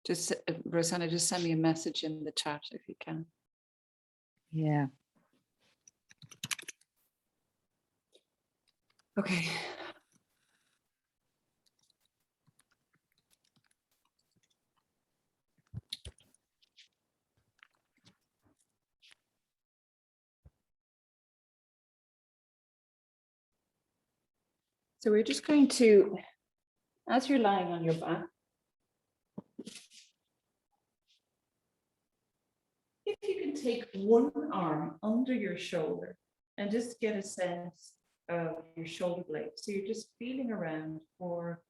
Just, Rosanna, just send me a message in the chat if you can. Yeah. Okay. So we're just going to, as you're lying on your back, if you can take one arm under your shoulder and just get a sense of your shoulder blade. So you're just feeling around for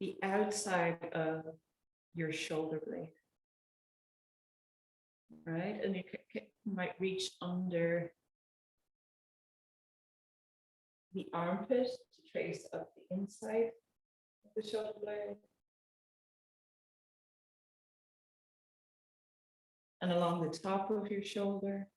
the outside of your shoulder blade, right? And you might reach under the armpit to trace up the inside of the shoulder blade. And along the top of your shoulder.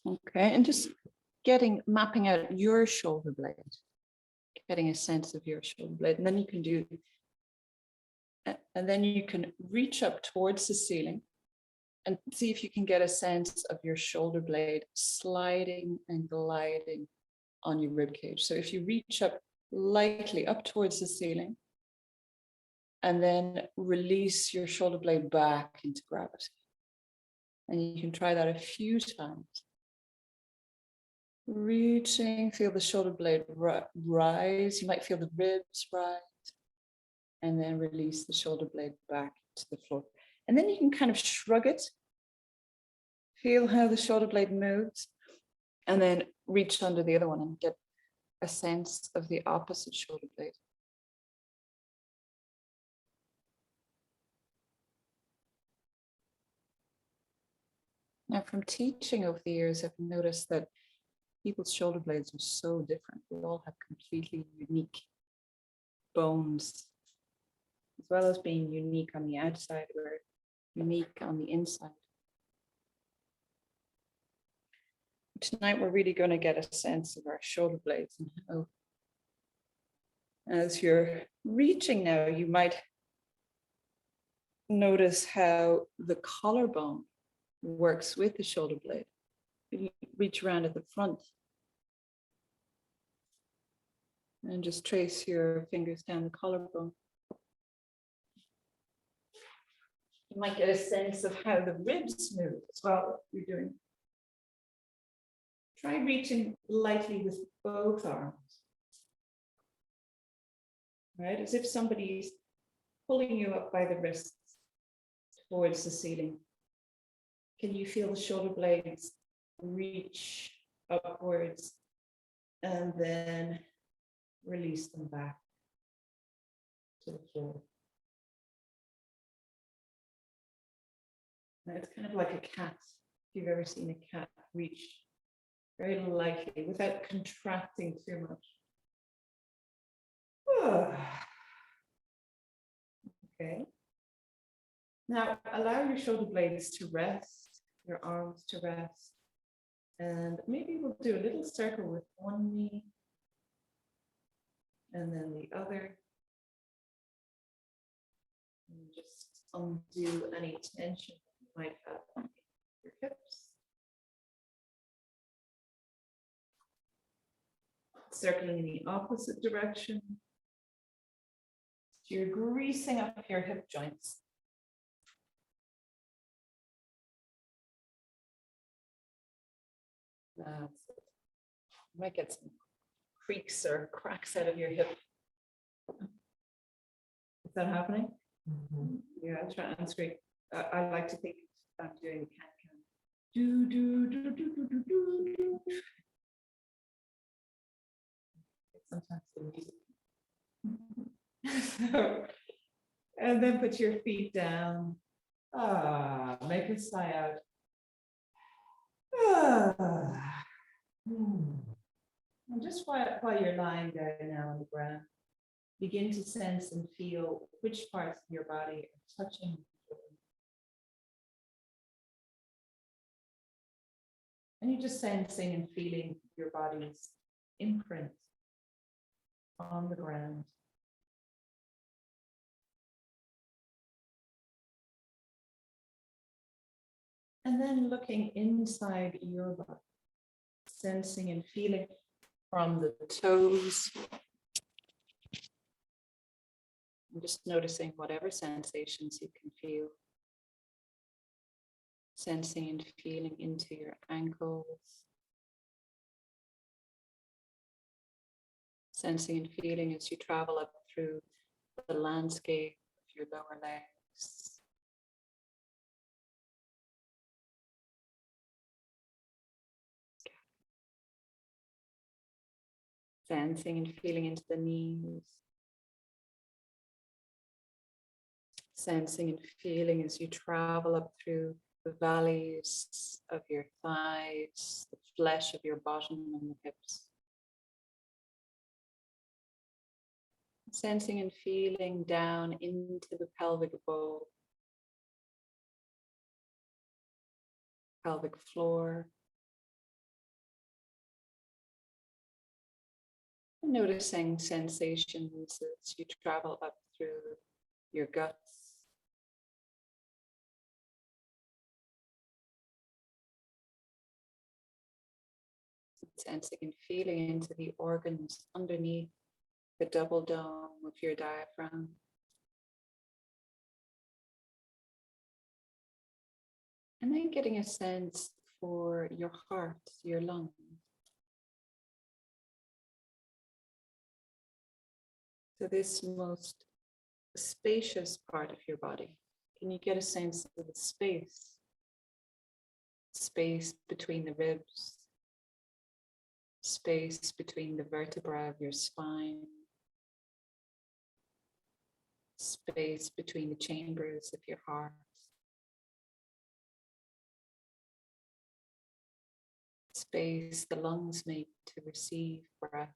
Okay, and just mapping out your shoulder blade, getting a sense of your shoulder blade. And then you can reach up towards the ceiling and see if you can get a sense of your shoulder blade sliding and gliding on your rib cage. So if you reach up lightly up towards the ceiling and then release your shoulder blade back into gravity. And you can try that a few times. Reaching, feel the shoulder blade rise. You might feel the ribs rise. And then release the shoulder blade back to the floor. And then you can kind of shrug it. Feel how the shoulder blade moves. And then reach under the other one and get a sense of the opposite shoulder blade. Now, from teaching over the years, I've noticed that people's shoulder blades are so different. They all have completely unique bones, as well as being unique on the outside, we're unique on the inside. Tonight, we're really going to get a sense of our shoulder blades and how, as you're reaching now, you might notice how the collarbone works with the shoulder blade. You reach around at the front and just trace your fingers down the collarbone. You might get a sense of how the ribs move as well. You're doing. Try reaching lightly with both arms. Right, as if somebody's pulling you up by the wrists towards the ceiling. Can you feel the shoulder blades reach upwards and then release them back to the floor? Now it's kind of like a cat. If you've ever seen a cat reach very lightly without contracting too much. Okay. Now allow your shoulder blades to rest, your arms to rest. And maybe we'll do a little circle with one knee and then the other. And just undo any tension you might have on your hips. Circling in the opposite direction. So you're greasing up your hip joints. That's it. You might get some creaks or cracks out of your hip. Is that happening? Mm-hmm. Yeah, that's great. I like to think I'm doing the can. Do, do, do, do, do, do, do, do. Sometimes the music. So, and then put your feet down. Make a sigh out. And just while you're lying there now on the ground, begin to sense and feel which parts of your body are touching. And you're just sensing and feeling your body's imprint on the ground. And then looking inside your body, sensing and feeling from the toes. And just noticing whatever sensations you can feel. Sensing and feeling into your ankles. Sensing and feeling as you travel up through the landscape of your lower legs. Sensing and feeling into the knees. Sensing and feeling as you travel up through the valleys of your thighs, the flesh of your bottom and the hips. Sensing and feeling down into the pelvic bowl, pelvic floor. And noticing sensations as you travel up through your guts. Sensing and feeling into the organs underneath the double dome of your diaphragm. And then getting a sense for your heart, your lungs. So this most spacious part of your body. Can you get a sense of the space? Space between the ribs, space between the vertebrae of your spine, space between the chambers of your heart. Space the lungs make to receive breath.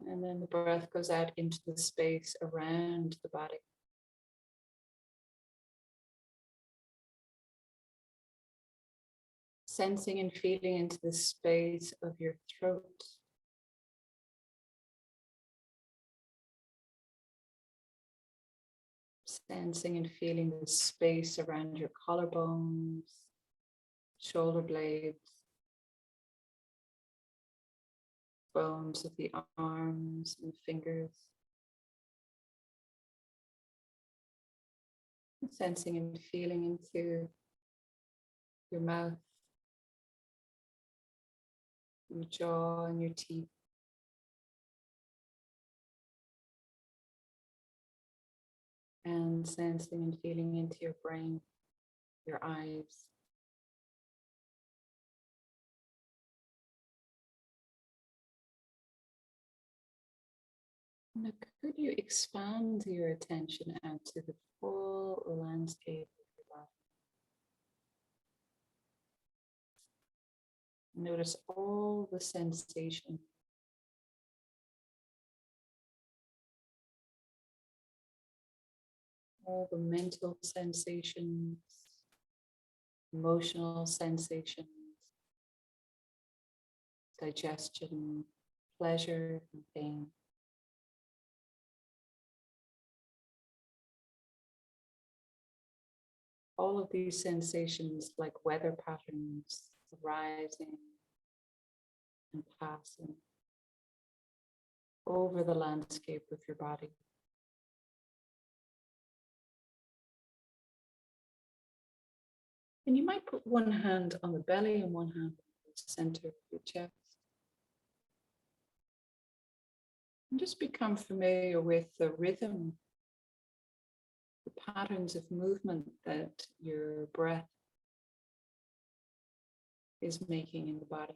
And then the breath goes out into the space around the body. Sensing and feeling into the space of your throat. Sensing and feeling the space around your collarbones, shoulder blades, bones of the arms and fingers. Sensing and feeling into your mouth, your jaw and your teeth. And sensing and feeling into your brain, your eyes. Now, could you expand your attention out to the full landscape of your body? Notice all the sensation. All the mental sensations, emotional sensations, digestion, pleasure, and pain. All of these sensations, like weather patterns, arising and passing over the landscape of your body. And you might put one hand on the belly and one hand on the center of your chest. And just become familiar with the rhythm, the patterns of movement that your breath is making in the body.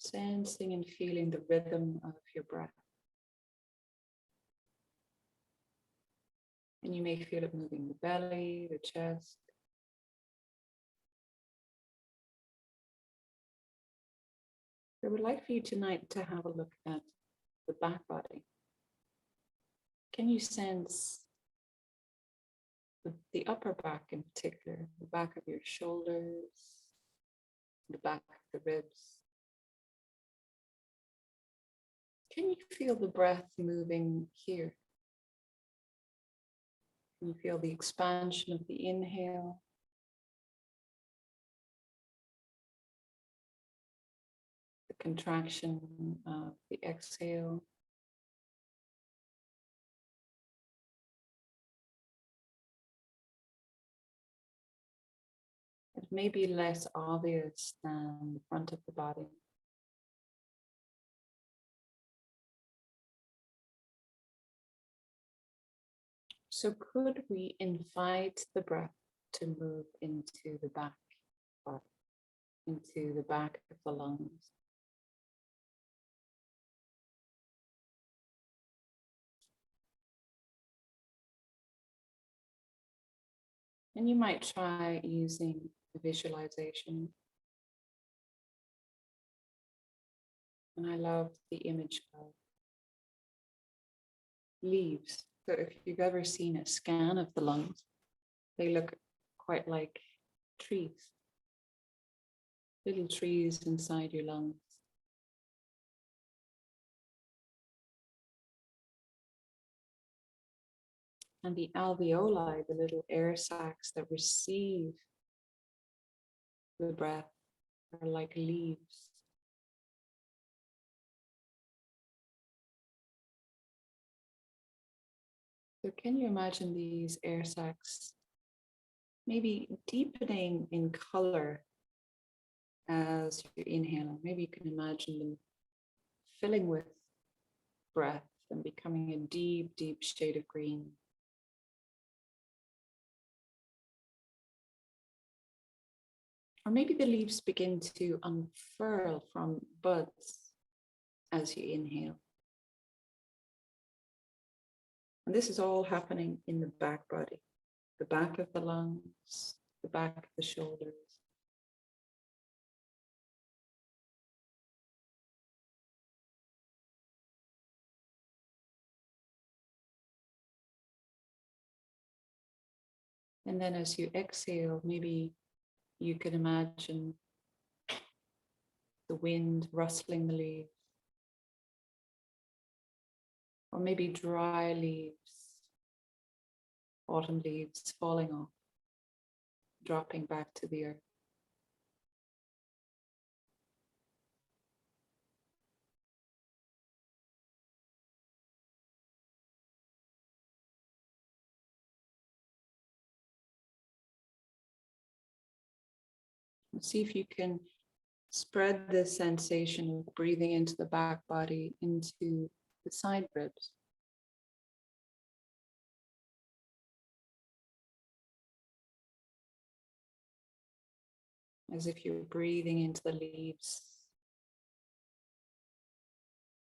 Sensing and feeling the rhythm of your breath. And you may feel it moving the belly, the chest, I would like for you tonight to have a look at the back body. Can you sense the upper back in particular, the back of your shoulders, the back of the ribs? Can you feel the breath moving here? Can you feel the expansion of the inhale? The contraction of the exhale? It may be less obvious than the front of the body. So could we invite the breath to move into the back body, into the back of the lungs? And you might try using the visualization. And I love the image of leaves. So if you've ever seen a scan of the lungs, they look quite like trees, little trees inside your lungs. And the alveoli, the little air sacs that receive the breath, are like leaves. So can you imagine these air sacs maybe deepening in color as you inhale? Maybe you can imagine them filling with breath and becoming a deep, deep shade of green. Or maybe the leaves begin to unfurl from buds as you inhale. And this is all happening in the back body, the back of the lungs, the back of the shoulders. And then as you exhale, maybe you can imagine the wind rustling the leaves, or maybe dry leaves, autumn leaves falling off, dropping back to the earth. See if you can spread the sensation of breathing into the back body, into the side ribs. As if you're breathing into the leaves.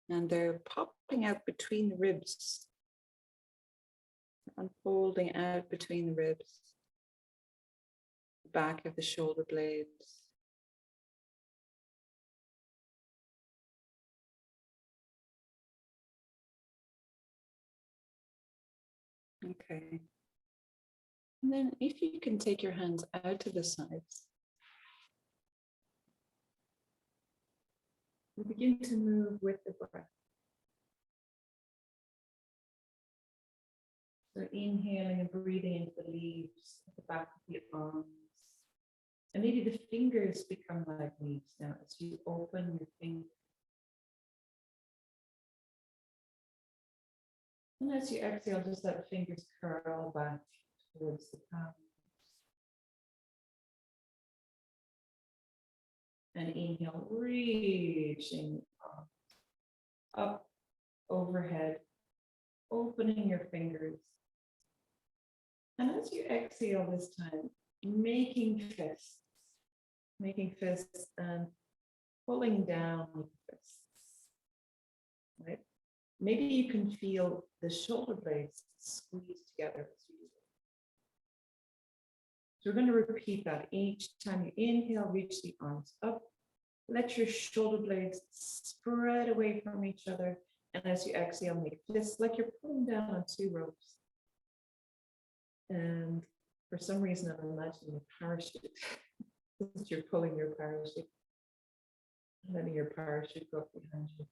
And they're popping out between the ribs, unfolding out between the ribs, the back of the shoulder blades. Okay. And then if you can take your hands out to the sides, we begin to move with the breath. So inhaling and breathing into the leaves at the back of the arms. And maybe the fingers become like leaves now as you open your fingers. And as you exhale, just let the fingers curl back towards the palms. And inhale, reaching up overhead, opening your fingers. And as you exhale this time, making fists and pulling down with fists, right? Maybe you can feel the shoulder blades squeeze together as you do it. So we're going to repeat that each time you inhale, reach the arms up, Let your shoulder blades spread away from each other. And as you exhale, make fists like you're pulling down on two ropes. And for some reason, I'm imagining a parachute. You're pulling your parachute, letting your parachute go up behind you.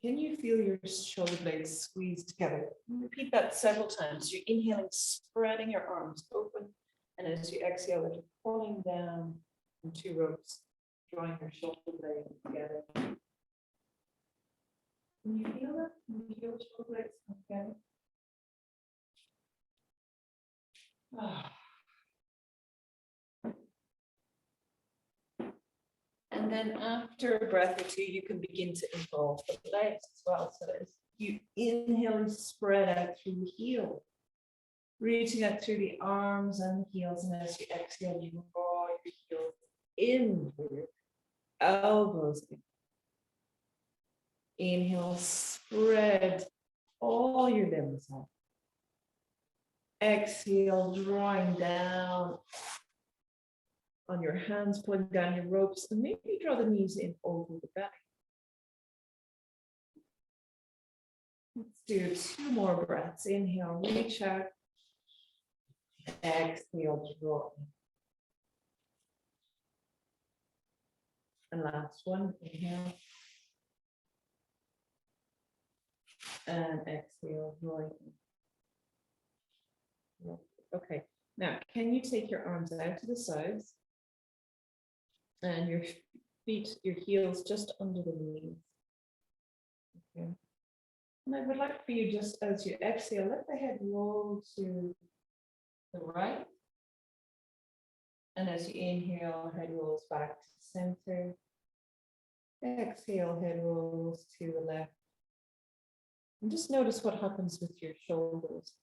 Can you feel your shoulder blades squeeze together? Repeat that several times. You're inhaling, spreading your arms open. And as you exhale, you're pulling down on two ropes, drawing your shoulder blades together. Can you feel that? Can you feel the shoulder blades come together? Ah. And then after a breath or two, you can begin to involve the legs as well. So as you inhale and spread out through the heel, reaching out through the arms and the heels. And as you exhale, you draw your heels in with your elbows in. Inhale, spread all your limbs out. Exhale, drawing down on your hands, pulling down your ropes, and maybe draw the knees in over the belly. Let's do 2 more breaths. Inhale, reach out. Exhale, draw in. And last one, inhale. And exhale, drawing in. Okay, now can you take your arms out to the sides? And your feet, your heels just under the knees. Okay. And I would like for you, just as you exhale, let the head roll to the right. And as you inhale, head rolls back to center. Exhale, head rolls to the left. And just notice what happens with your shoulders.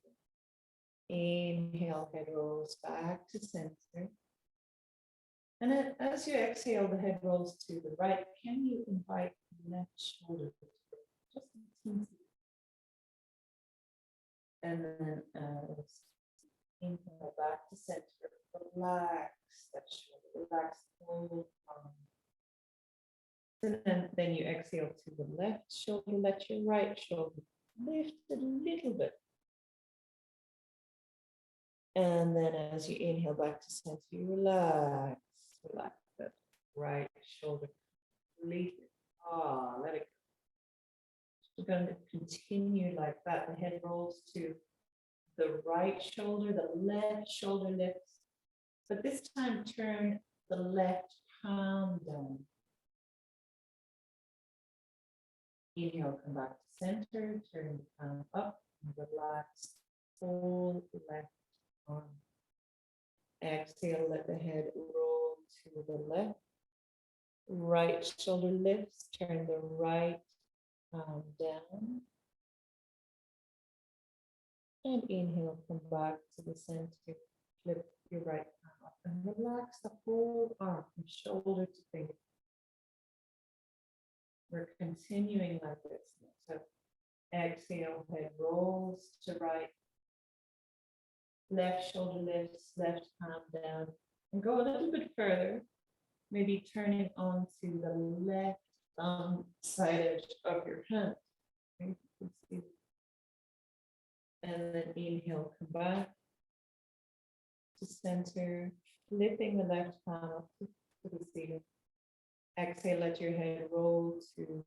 Inhale, head rolls back to center. And then as you exhale, the head rolls to the right. Can you invite the left shoulder to just a teensy? And then as inhale back to center, relax that shoulder, relax the whole arm. And then you exhale to the left shoulder, let your right shoulder lift a little bit. And then as you inhale back to center, you relax that right shoulder completely. Let it go. We're going to continue like that. The head rolls to the right shoulder, the left shoulder lifts. But this time, turn the left palm down. Inhale, come back to center, turn the palm up, and relax whole left arm. Exhale, let the head roll to the left. Right shoulder lifts, turn the right palm down. And inhale, come back to the center, flip your right palm up and relax the whole arm from shoulder to finger. We're continuing like this. So exhale, head rolls to right. Left shoulder lifts, left palm down. And go a little bit further, maybe turning onto the left thumb side edge of your hand. Okay, and then inhale, come back to center, lifting the left palm up to the ceiling. Exhale, let your head roll to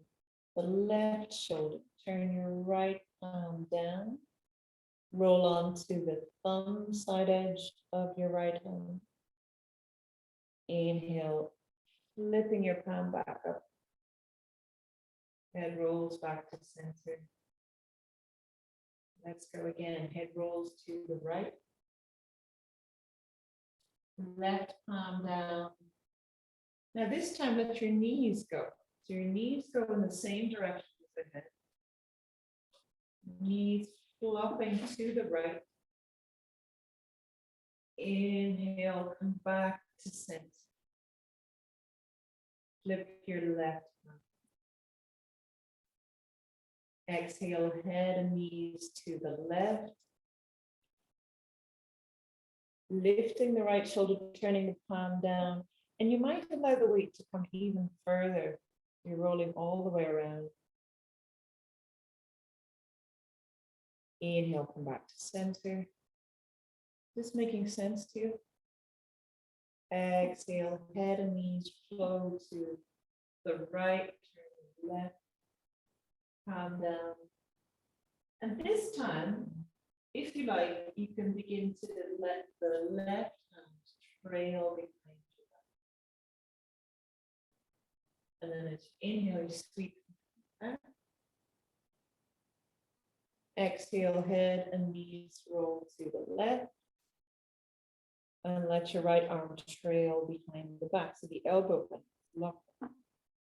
the left shoulder. Turn your right palm down. Roll onto the thumb side edge of your right hand. Inhale, flipping your palm back up. Head rolls back to center. Let's go again. Head rolls to the right. Left palm down. Now this time, let your knees go. So your knees go in the same direction as the head. Knees flopping to the right. Inhale, come back to center. Flip your left hand. Exhale, head and knees to the left. Lifting the right shoulder, turning the palm down. And you might allow the weight to come even further. You're rolling all the way around. Inhale, come back to center. This making sense to you? Exhale, head and knees flow to the right, turn to the left, calm down. And this time, if you like, you can begin to let the left hand trail behind you. And then as you inhale, you sweep back. Exhale, head and knees roll to the left. And let your right arm trail behind the back. So the elbow bend, lock.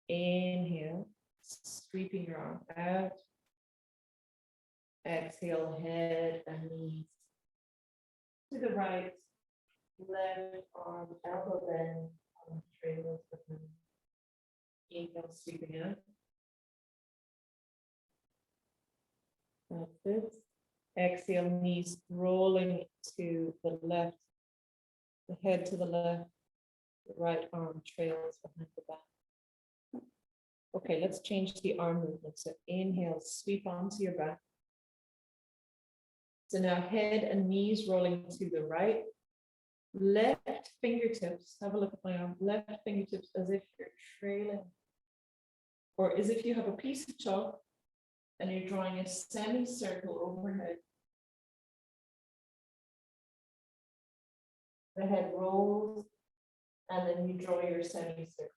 Inhale, sweeping your arm out. Exhale, head and knees to the right. Left arm, elbow bend, arm trails behind. Inhale, sweeping out. That's it. Exhale, knees rolling to the left. The head to the left, the right arm trails behind the back. Okay, let's change the arm movement. So inhale, sweep onto your back. So now head and knees rolling to the right. Left fingertips, have a look at my arm. Left fingertips as if you're trailing, or as if you have a piece of chalk and you're drawing a semicircle overhead. The head rolls, and then you draw your semicircle.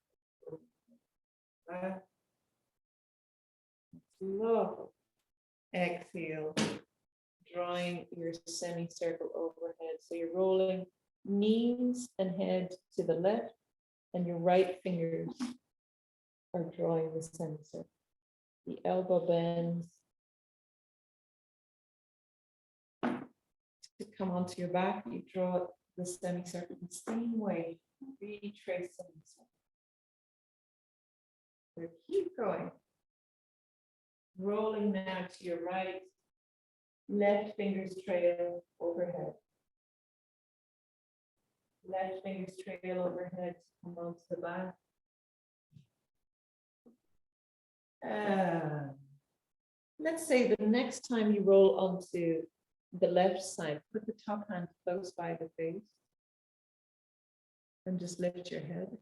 Slow. Exhale, drawing your semicircle overhead. So you're rolling knees and head to the left, and your right fingers are drawing the semicircle. The elbow bends to come onto your back. You draw the semicircle the same way. Retrace semicircle. So keep going. Rolling now to your right. Left fingers trail overhead. Left fingers trail overhead to come onto the back. Let's say the next time you roll onto the left side, put the top hand close by the face and just lift your head.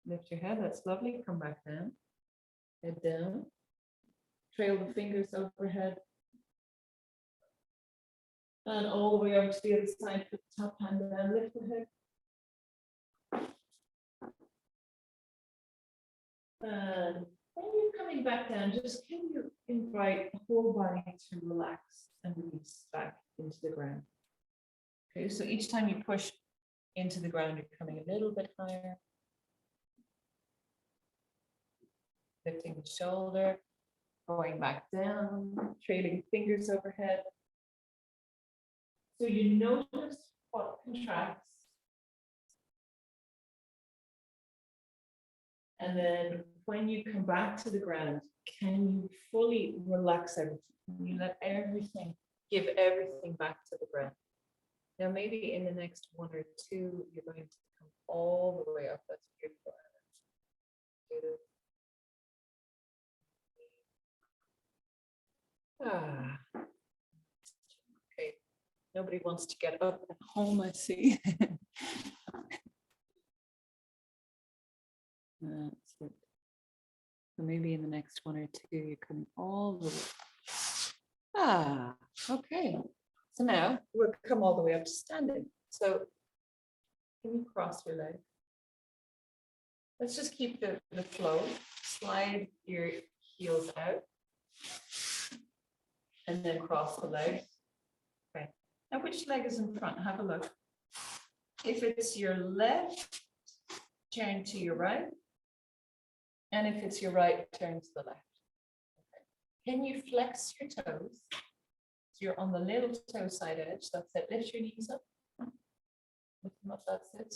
Lift your head, that's lovely. Come back down. Head down. Trail the fingers overhead. And all the way over to the other side, put the top hand down, lift the head. And when you're coming back down, just can you invite the whole body to relax and release back into the ground. Okay, so each time you push into the ground, you're coming a little bit higher. Lifting the shoulder, going back down, trailing fingers overhead. So you notice what contracts. And then when you come back to the ground, can you fully relax everything? Can you let everything, give everything back to the ground? Now, maybe in the next one or two, you're going to come all the way up. That's beautiful. Okay. Nobody wants to get up at home, I see. That's it. So maybe in the next one or two, you're coming all the way. Okay. So now we'll come all the way up to standing. So can you cross your legs? Let's just keep the flow. Slide your heels out. And then cross the legs. Okay. Now which leg is in front? Have a look. If it's your left, turn to your right. And if it's your right, turn to the left. Okay. Can you flex your toes? So you're on the little toe side edge. That's it. Lift your knees up. Lift them up. That's it.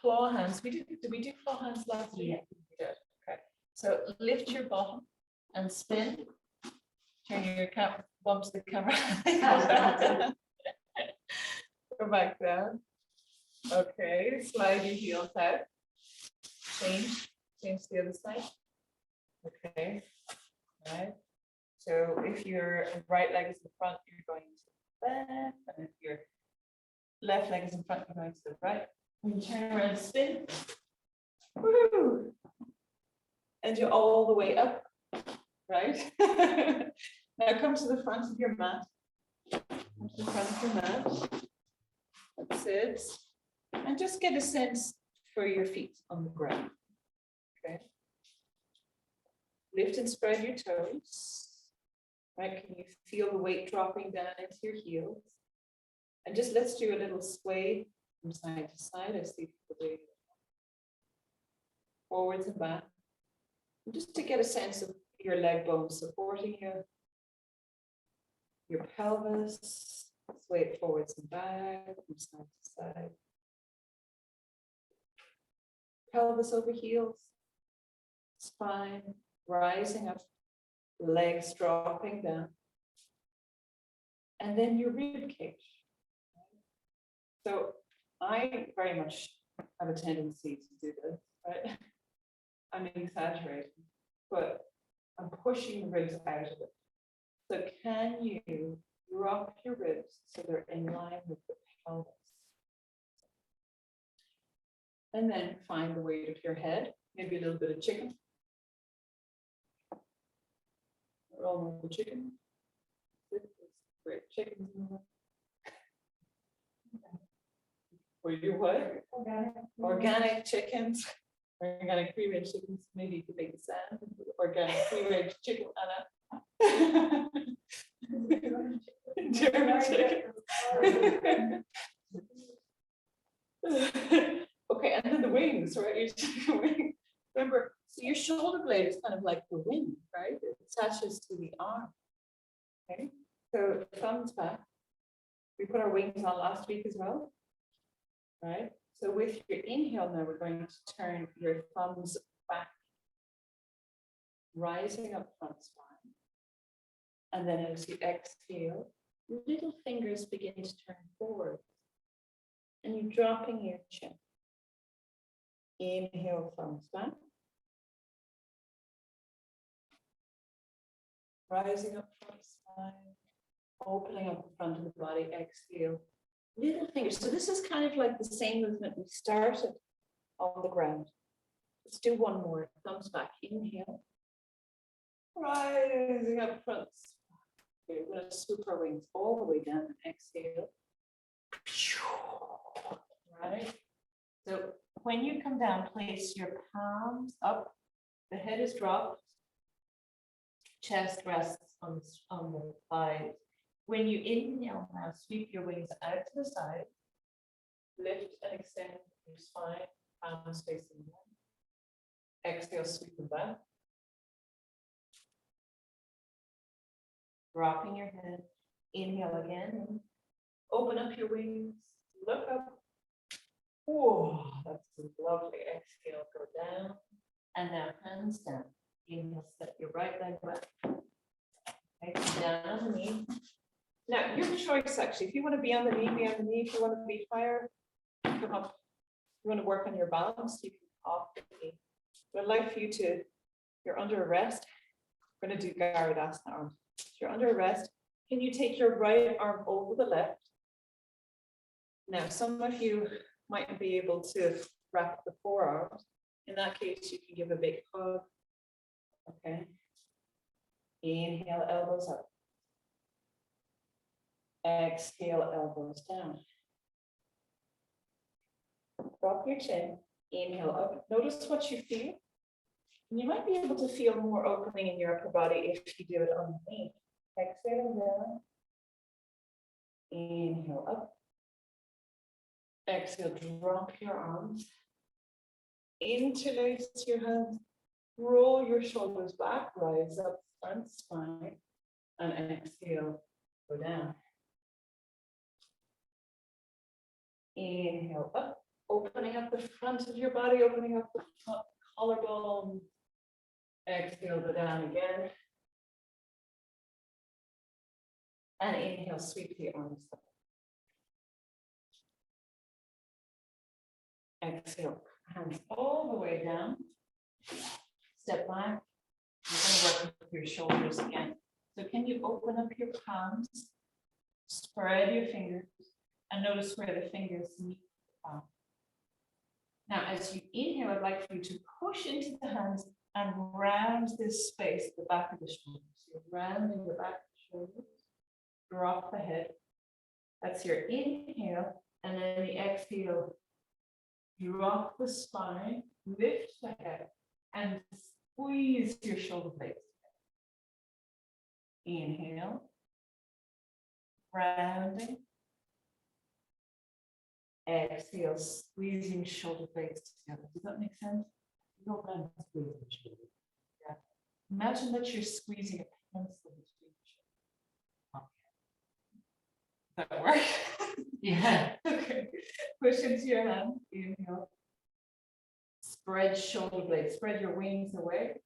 Claw hands. Did we do claw hands last week? Yeah. We did. Okay. So lift your bottom and spin. Turn your bump to the camera. Go back down. Okay, slide your heels out. Change to the other side. Okay, right. So if your right leg is in front, you're going to the left, and if your left leg is in front, you're going to the right. When you turn around, spin. Woo! And you're all the way up, right? Now come to the front of your mat. Come to the front of your mat. That's it. And just get a sense for your feet on the ground. Okay. Lift and spread your toes. Right? Can you feel the weight dropping down into your heels? And just let's do a little sway from side to side. I see the weight forwards and back. And just to get a sense of your leg bones supporting you, your pelvis, sway it forwards and back from side to side. Pelvis over heels, spine rising up, legs dropping down, and then your rib cage. So I very much have a tendency to do this, right? I'm exaggerating, but I'm pushing the ribs out of it. So can you drop your ribs so they're in line with the pelvis? And then find the weight of your head, maybe a little bit of chicken. Roll with the chicken. Great chickens. Were you what? Organic chickens. Organic free range chickens. Maybe you could make a sound. Organic free range chicken, Anna. German chicken. Okay, and then the wings, right? Your chicken wing. Remember, so your shoulder blade is kind of like the wing, right? It attaches to the arm. Okay, so thumbs back. We put our wings on last week as well, right? So with your inhale now, we're going to turn your thumbs back, rising up front spine. And then as you exhale, little fingers begin to turn forward. And you're dropping your chin. Inhale, thumbs back. Rising up front spine, opening up the front of the body, exhale. Little fingers. So this is kind of like the same movement we started on the ground. Let's do one more. Thumbs back. Inhale. Rising up front. Okay, we're going to swoop our wings all the way down and exhale. Right. So when you come down, place your palms up. The head is dropped. Chest rests on the thighs. When you inhale now, sweep your wings out to the side. Lift and extend your spine, palms facing down. Exhale, sweep them back. Dropping your head. Inhale again. Open up your wings. Look up. Oh, that's lovely. Exhale, go down. And now hands down. Inhale, step your right leg back. Exhale, down on the knee. Now, your choice actually. If you want to be on the knee, be on the knee. If you want to be higher, come up. If you want to work on your balance, you can off the knee. But I'd like for you to, you're under arrest. We're going to do Garadasana arms. If you're under arrest, can you take your right arm over the left? Now, some of you might be able to wrap the forearms. In that case, you can give a big hug. Okay. Inhale, elbows up. Exhale, elbows down. Drop your chin. Inhale up. Notice what you feel. And you might be able to feel more opening in your upper body if you do it underneath. Exhale down. Inhale up. Exhale, drop your arms. Interlace your hands. Roll your shoulders back, rise up front spine, and exhale, go down. Inhale up, opening up the front of your body, opening up the collarbone. Exhale, go down again. And inhale, sweep the arms up. Exhale, hands all the way down. Step back. You're going to work with your shoulders again. So can you open up your palms, spread your fingers, and notice where the fingers meet the palm. Now, as you inhale, I'd like for you to push into the hands and round this space at the back of the shoulders. So you're rounding the back of the shoulders, drop the head. That's your inhale, and then the exhale. Drop the spine, lift the head, and squeeze your shoulder blades. Inhale, rounding. Exhale, squeezing shoulder blades together. Does that make sense? You don't mind squeezing the shoulder. Yeah. Imagine that you're squeezing a pencil between your shoulders. Okay. Does that work? Yeah. Okay. Push into your hand. Inhale. Spread shoulder blades. Spread your wings away.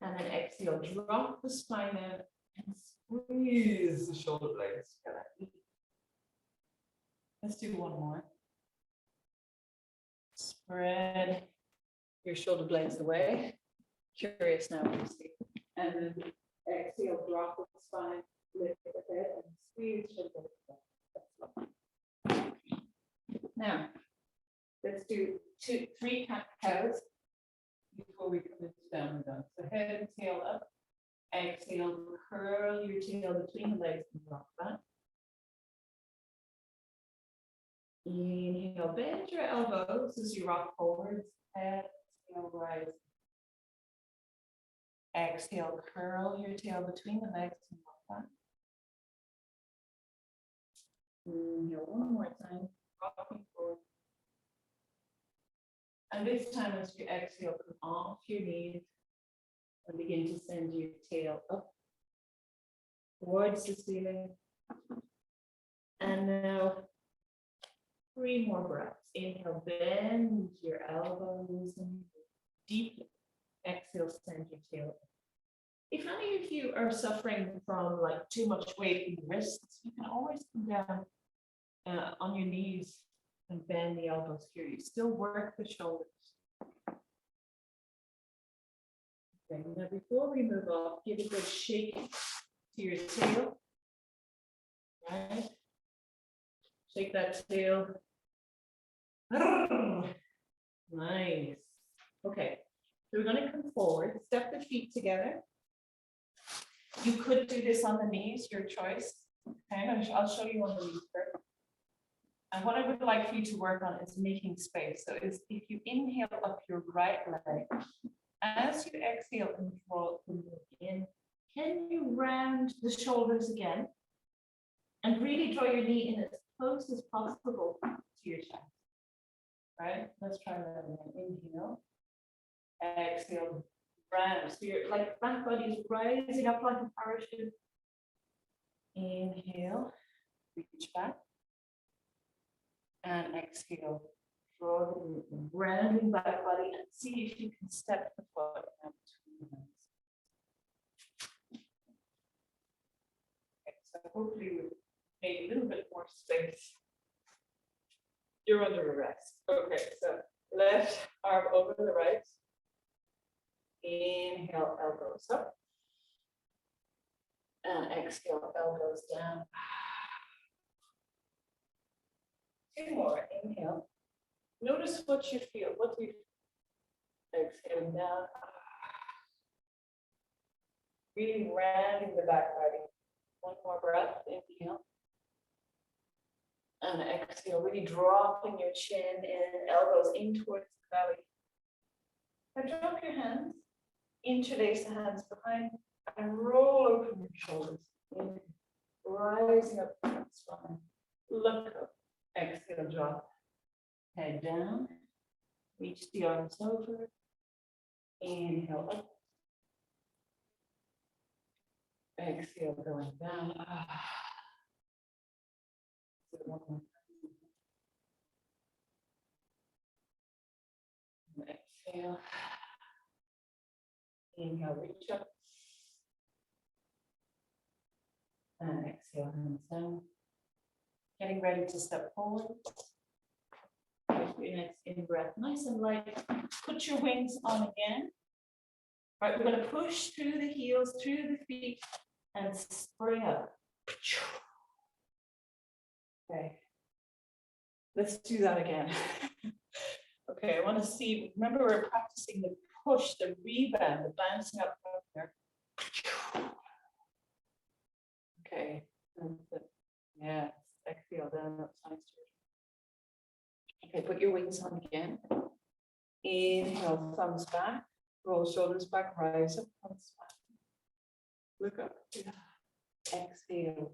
And then exhale. Drop the spine in and squeeze the shoulder blades together. Let's do one more. Spread your shoulder blades away. Curious now what you see. And then exhale, drop the spine, lift the head, and squeeze shoulder blades. Now, let's do 3 cat-cows before we come into downward dog. So head and tail up. Exhale, curl your tail between the legs and rock back. Inhale, bend your elbows as you rock forwards. Exhale, rise. Exhale, curl your tail between the legs and rock back. Inhale, one more time, rocking forward. And this time, as you exhale, come off your knees and begin to send your tail up towards the ceiling. And now, 3 more breaths. Inhale, bend your elbows and deeply. Exhale, send your tail up. If any of you are suffering from like too much weight in the wrists, you can always come down on your knees and bend the elbows here. You still work the shoulders. Okay, now before we move off, give a good shake to your tail. Right? Shake that tail. Nice. Okay, so we're going to come forward, step the feet together. You could do this on the knees, your choice. Okay, I'll show you on the knees first. And what I would like for you to work on is making space. So if you inhale up your right leg, as you exhale and draw the knee in, can you round the shoulders again? And really draw your knee in as close as possible to your chest. Right? Let's try that again. Inhale. Exhale. Round. So your like back body is rising up like a parachute. Inhale. Reach back. And exhale. Draw the knee in. Rounding back body and see if you can step the foot out between the hands. Okay, so hopefully we made a little bit more space. You're under arrest. Okay, so left arm over the right. Inhale, elbows up. And exhale, elbows down. 2 more. Inhale. Notice what you feel. What do you feel? Exhale down. Really rounding the back body. 1 more breath. Inhale. And exhale, really dropping your chin and elbows in towards the belly. Now drop your hands, interlace the hands behind, and roll open your shoulders. In, rising up the spine. Look up. Exhale, drop. Head down. Reach the arms over. Inhale up. Exhale, going down. One more. Exhale. Inhale, reach up. And exhale, hands down. Getting ready to step forward. Your next in breath, nice and light. Put your wings on again. All right, we're going to push through the heels, through the feet, and spring up. Okay. Let's do that again. Okay, I want to see, remember we're practicing the push, the rebound, the bouncing up there. Okay, yeah, exhale down, that sounds good. Okay, put your wings on again. Inhale, thumbs back, roll shoulders back, rise up, thumbs back. Look up. Exhale.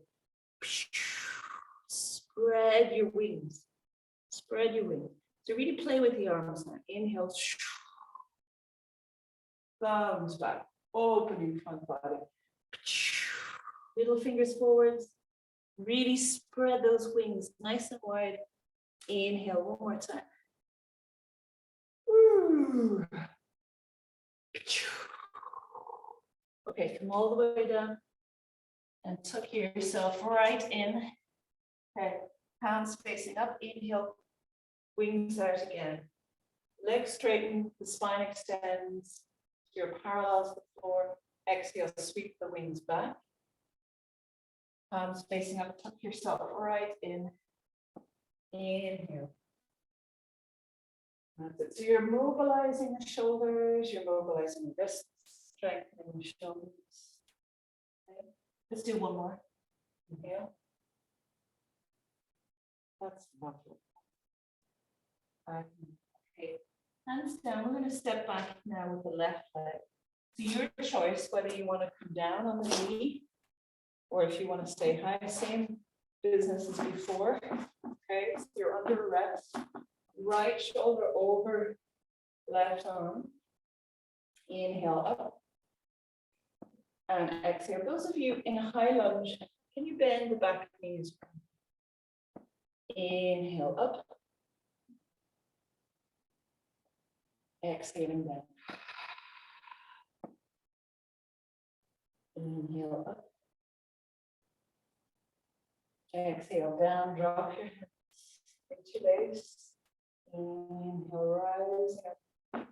Spread your wings. Spread your wings. So really play with the arms now. Inhale. Thumbs back. Opening front body. Little fingers forwards. Really spread those wings nice and wide. Inhale one more time. Ooh. Okay, come all the way down and tuck yourself right in. Okay, hands facing up. Inhale, wings out again. Legs straighten, the spine extends. You're parallel to the floor. Exhale, sweep the wings back. Hands facing up, tuck yourself right in. Inhale. That's it. So you're mobilizing the shoulders, you're mobilizing the wrists, strengthening the shoulders. Okay. Let's do one more. Inhale. That's lovely. Okay. Hands down. We're going to step back now with the left leg. So your choice whether you want to come down on the knee or if you want to stay high. Same business as before. Okay, so you're under rest. Right shoulder over left arm. Inhale up. And exhale. Those of you in a high lunge, can you bend the back knees? Inhale up. Exhaling down. Inhale up. Exhale down, drop your hands into legs. Inhale, rising up.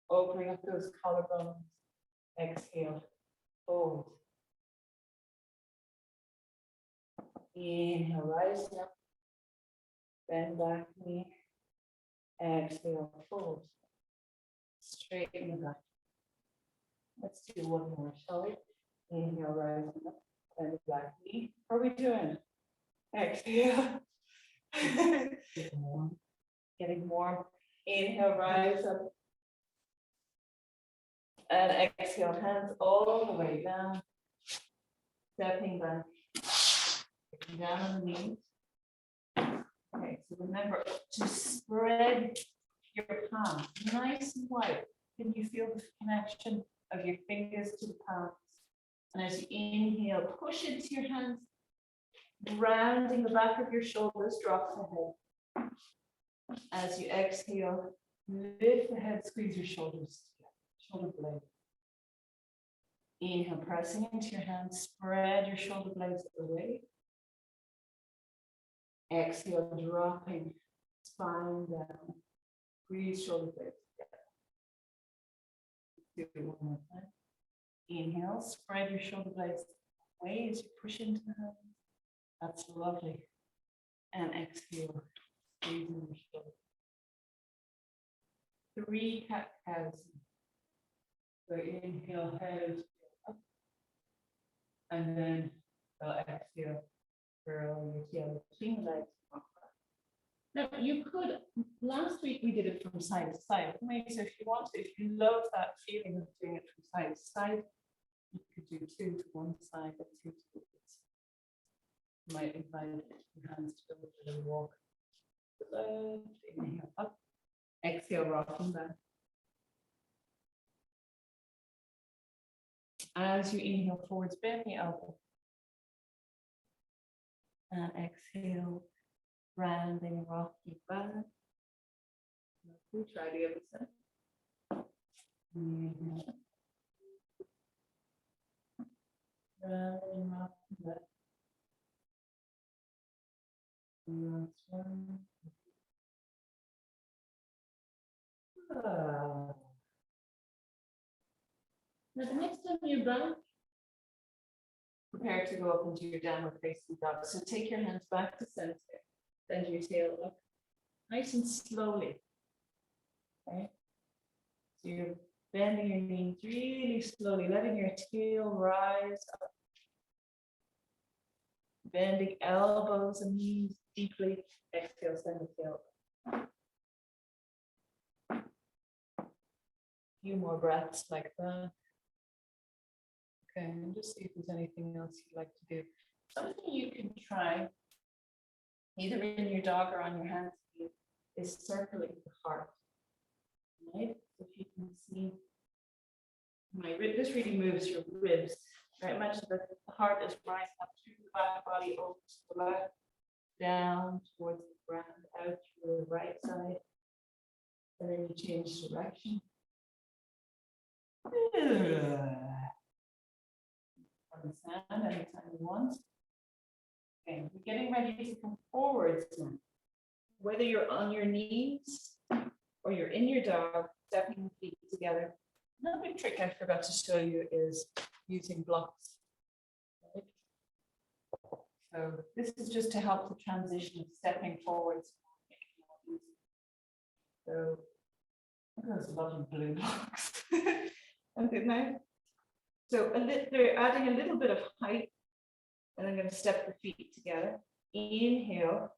Opening up those collarbones. Exhale, fold. Inhale, rising up. Bend back knee. Exhale, fold. Straighten the back. Let's do one more, shall we? Inhale, rising up. Bend the back knee. How are we doing? Exhale. Getting warm. Getting warm. Inhale, rise up. And exhale, hands all the way down. Stepping back. Getting down on the knees. Okay, so remember to spread your palms nice and wide. Can you feel the connection of your fingers to the palms? And as you inhale, push into your hands, rounding the back of your shoulders, drop the head. As you exhale, lift the head, squeeze your shoulders together, shoulder blades. Inhale, pressing into your hands, spread your shoulder blades away. Exhale, dropping spine down, squeeze shoulder blades together. Do it one more time. Inhale, spread your shoulder blades away as you push into the hands. That's lovely. And exhale, squeezing your shoulder. 3 cat-cows. So inhale, head up. And then exhale, curl your tail between legs. Now you could, last week we did it from side to side. So if you want to, if you love that feeling of doing it from side to side, you could do 2 to one side and 2 to the other. You might invite your hands to go for the walk. Inhale up, exhale, rocking back. As you inhale forwards, bend the elbow. And exhale, rounding, rocking back. We'll try the other side. Inhale. Rounding, rocking back. Last one. Now, the next time you're back, prepare to go up into your downward facing dog. So take your hands back to center, bend your tail up, nice and slowly. Okay. So you're bending your knees really slowly, letting your tail rise up. Bending elbows and knees deeply. Exhale, send the tail up. A few more breaths like that. Okay, and just see if there's anything else you'd like to do. Something you can try, either in your dog or on your hands, is circling the heart. Right? So if you can see my rib, this really moves your ribs. Right? Imagine that the heart is rising up through the back body, over to the left, down towards the ground, out to the right side. And then you change direction. Understand anytime you want. Okay, we're getting ready to come forwards now. Whether you're on your knees or you're in your dog, stepping the feet together. Another trick I forgot to show you is using blocks. Right? So this is just to help the transition of stepping forwards. So there's a lot of blue blocks. Okay, now. So they're adding a little bit of height, and I'm going to step the feet together. Inhale,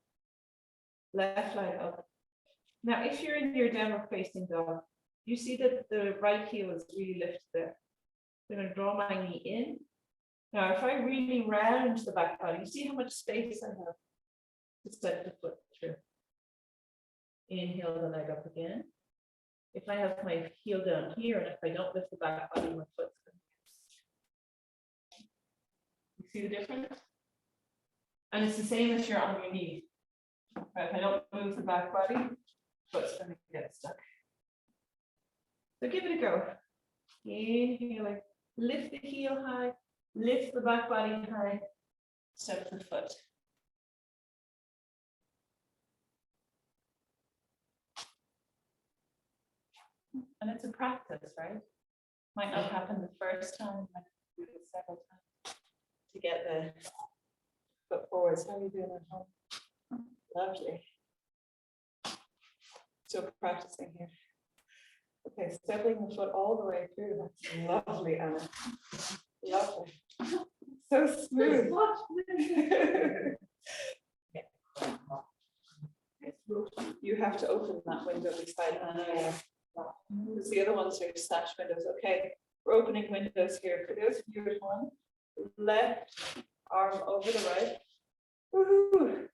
left leg up. Now, if you're in your downward facing dog, you see that the right heel is really lifted there. I'm going to draw my knee in. Now, if I really round the back body, you see how much space I have to step the foot through. Inhale the leg up again. If I have my heel down here, and if I don't lift the back body, my foot's going to. You see the difference? And it's the same as you're on your knee. Right, if I don't move the back body, foot's going to get stuck. So give it a go. Inhaling, lift the heel high, lift the back body high, step the foot. And it's a practice, right? Might not happen the first time, might do it several times to get the foot forwards. How are you doing at home? Lovely. Still practicing here. Okay, stepping the foot all the way through. That's lovely, Anna. Lovely. So smooth. You have to open that window beside Anna. Because the other ones are sash windows. Okay, we're opening windows here. For those of you at home, left arm over the right. Woohoo!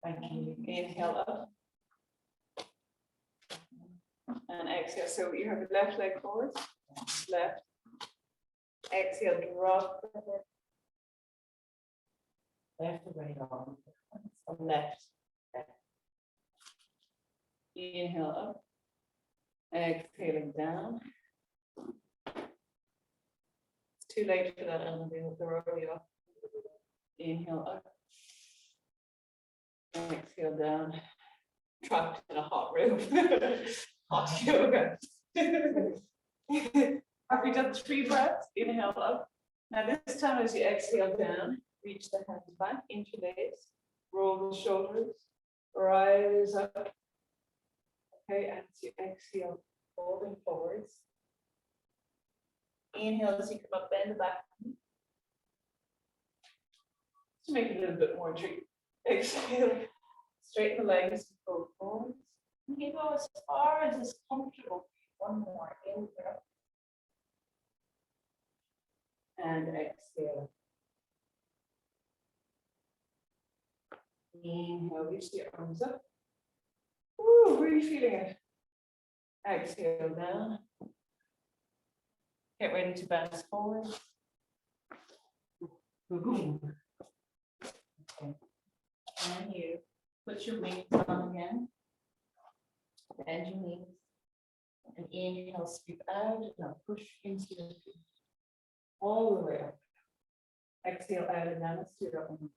Thank you. Inhale up. And exhale. So you have the left leg forward, left. Exhale, drop the head. Left to right arm. Left. Inhale up. Exhaling down. It's too late for that, Anna. They're already off. Inhale up. Exhale down. Trapped in a hot room. Hot yoga. Have we done 3 breaths? Inhale up. Now this time as you exhale down, reach the hands back, interlace, roll the shoulders, rise up. Okay, and as you exhale, folding forwards. Inhale as you come up, bend the back. To make it a little bit more tricky. Exhale, straighten the legs, go forwards. You can go as far as is comfortable. One more, inhale. And exhale. Inhale, reach the arms up. Woo, really feeling it. Exhale down. Get ready to bounce forward. Okay. And you put your wings on again. Bend your knees. And inhale, sweep out. Now push into your feet. All the way up. Exhale out and down. Let's do that one.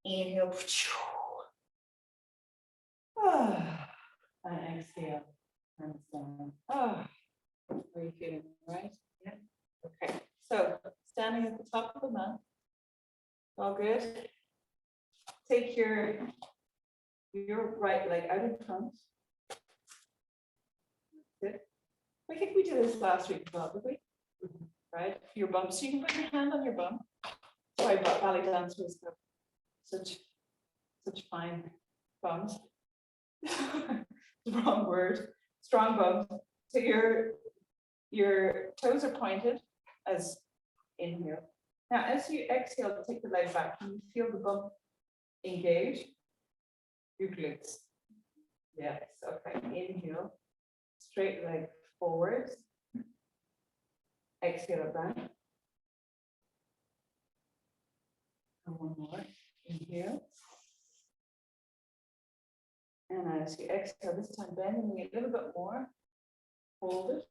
Inhale. And exhale. And down. How are you feeling, right? Yeah. Okay, so standing at the top of the mat. All good. Take your right leg out in front. Good. I think we did this last week, did we? Right, your bum. So you can put your hand on your bum. Sorry, but ballet dancers have such fine bums. Wrong word. Strong bums. So your toes are pointed as inhale. Now, as you exhale, take the leg back. Can you feel the bum engage? Your glutes. Yes. Okay. Inhale. Straight leg forwards. Exhale it back. And one more. Inhale. And as you exhale, this time bend the knee a little bit more. Hold it.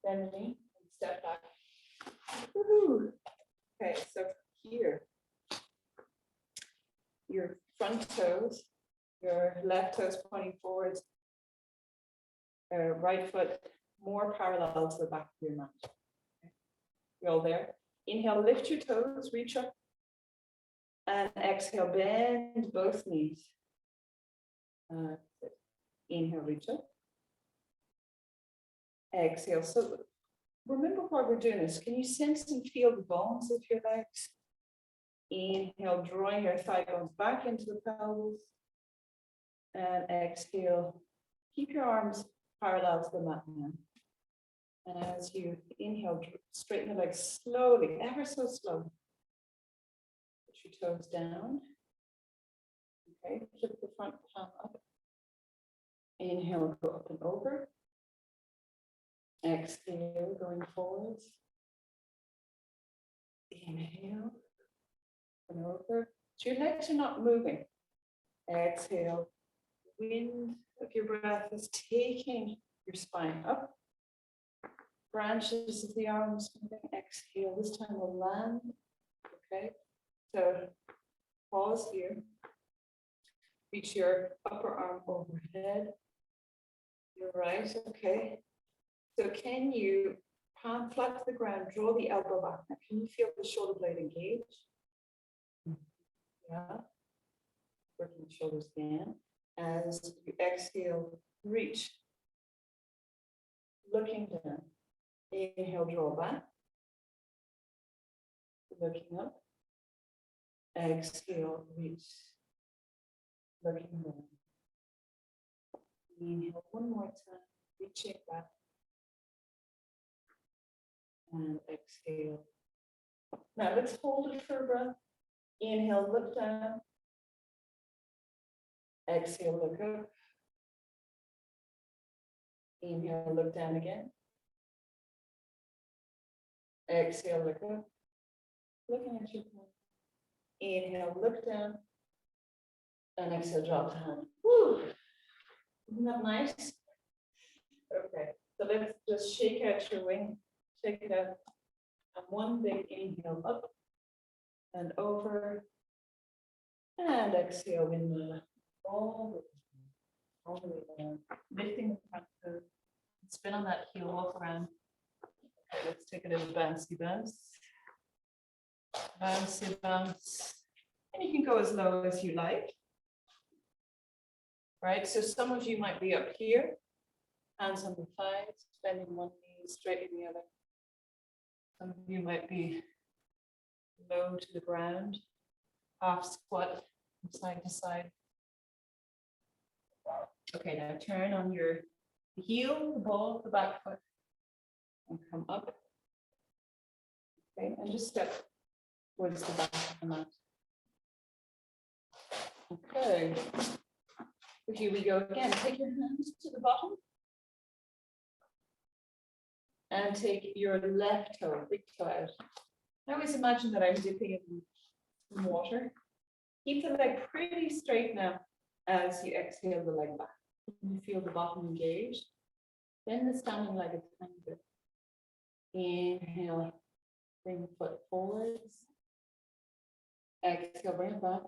Bend the knee and step back. Woohoo. Okay, so here, your front toes, your left toes pointing forwards, right foot more parallel to the back of your mat. Okay. You're all there. Inhale, lift your toes, reach up. And exhale, bend both knees. Inhale, reach up. Exhale. So remember why we're doing this. Can you sense and feel the bones of your legs? Inhale, drawing your thigh bones back into the pelvis. And exhale, keep your arms parallel to the mat now. And as you inhale, straighten the legs slowly, ever so slow. Put your toes down. Okay, flip the front palm up. Inhale, go up and over. Exhale, going forwards. Inhale, and over. So your legs are not moving. Exhale. Wind of your breath is taking your spine up. Branches of the arms moving. Exhale. This time we'll land. Okay. So pause here. Reach your upper arm overhead. You're right. Okay. So can you palm flat to the ground, draw the elbow back. Now, can you feel the shoulder blade engage? Yeah. Working the shoulders again. As you exhale, reach. Looking down. Inhale, draw back. Looking up. Exhale, reach. Looking down. Inhale one more time. Reaching back. And exhale. Now let's hold it for a breath. Inhale, look down. Exhale, look up. Inhale, look down again. Exhale, look up. Looking at your palm. Inhale, look down. And exhale, drop down. Woo. Isn't that nice? Okay, so let's just shake out your wing. Shake it out. And one big inhale up and over. And exhale, windmill. All the way down. Lifting the front foot. Spin on that heel, walk around. Okay, let's take a little bouncy bounce. Bouncy bounce. And you can go as low as you like. Right, so some of you might be up here, hands on the thighs, bending one knee, straightening the other. Some of you might be low to the ground, half squat from side to side. Okay, now turn on your heel, the ball of the back foot, and come up. Okay, and just step towards the back of the mat. Okay. So here we go again. Take your hands to the bottom. And take your left toe, big toe out. I always imagine that I'm dipping in water. Keep the leg pretty straight now as you exhale the leg back. You feel the bottom engaged. Bend the standing leg a tiny bit. Inhale, bring the foot forwards. Exhale, bring it back.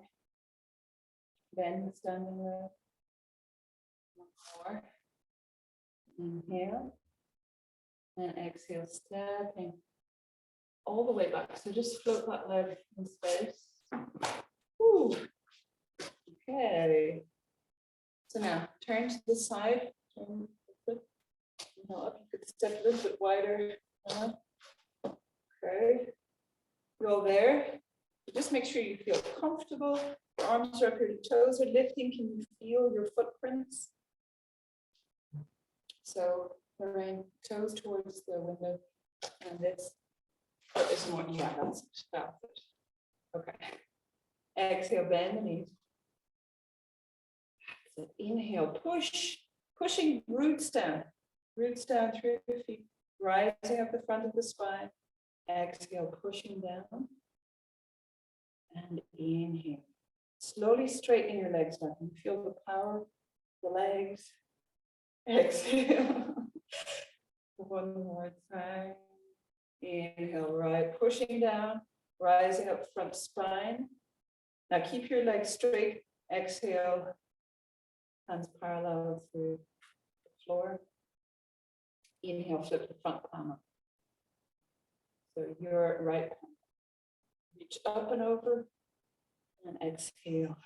Bend the standing leg. One more. Inhale. And exhale, stepping all the way back. So just float that leg in space. Woo. Okay. So now turn to the side. Turn up. You could step a little bit wider. Okay. Go there. Just make sure you feel comfortable. Your arms are up, your toes are lifting. Can you feel your footprints? So bring toes towards the window, and this is more. Yeah, that's it. Okay. Exhale, bend the knees. So inhale, pushing roots down through your feet, rising up the front of the spine. Exhale, pushing down, and inhale. Slowly straightening your legs down. You feel the power of the legs. Exhale. One more time. Inhale, right, pushing down, rising up front spine. Now keep your legs straight. Exhale, hands parallel through the floor. Inhale, flip the front palm up. So your right palm. Reach up and over, and exhale.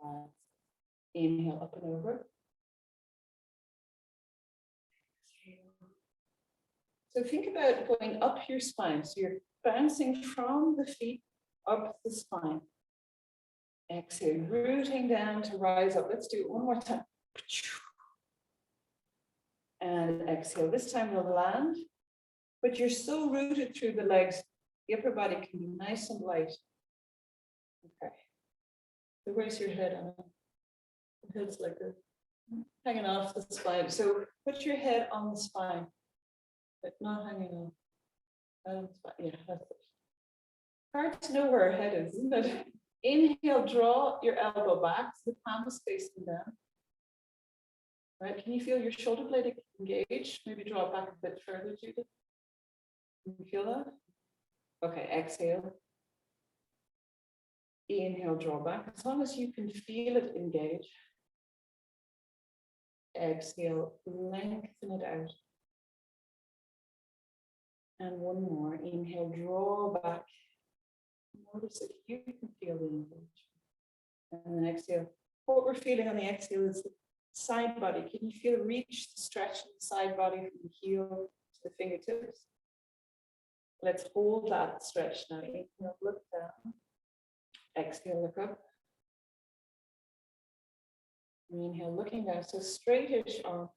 Right. Inhale, up and over. So think about going up your spine. So you're bouncing from the feet up the spine. Exhale, rooting down to rise up. Let's do it one more time. And exhale. This time we'll land, but you're so rooted through the legs, the upper body can be nice and light. Okay. So where's your head, Anna? The head's like this, hanging off the spine. So put your head on the spine, but not hanging off. Yeah, that's it. Hard to know where our head is, isn't it? Inhale, draw your elbow back, so the palm is facing down. Right, can you feel your shoulder blade engaged? Maybe draw it back a bit further, Judith. Can you feel that? Okay, exhale. Inhale, draw back. As long as you can feel it engage. Exhale, lengthen it out. And one more. Inhale, draw back. Notice if you can feel the engagement. And then exhale. What we're feeling on the exhale is the side body. Can you feel reach, stretch in the side body from the heel to the fingertips? Let's hold that stretch now. Inhale, look down. Exhale, look up. Inhale, looking down. So straightish arm.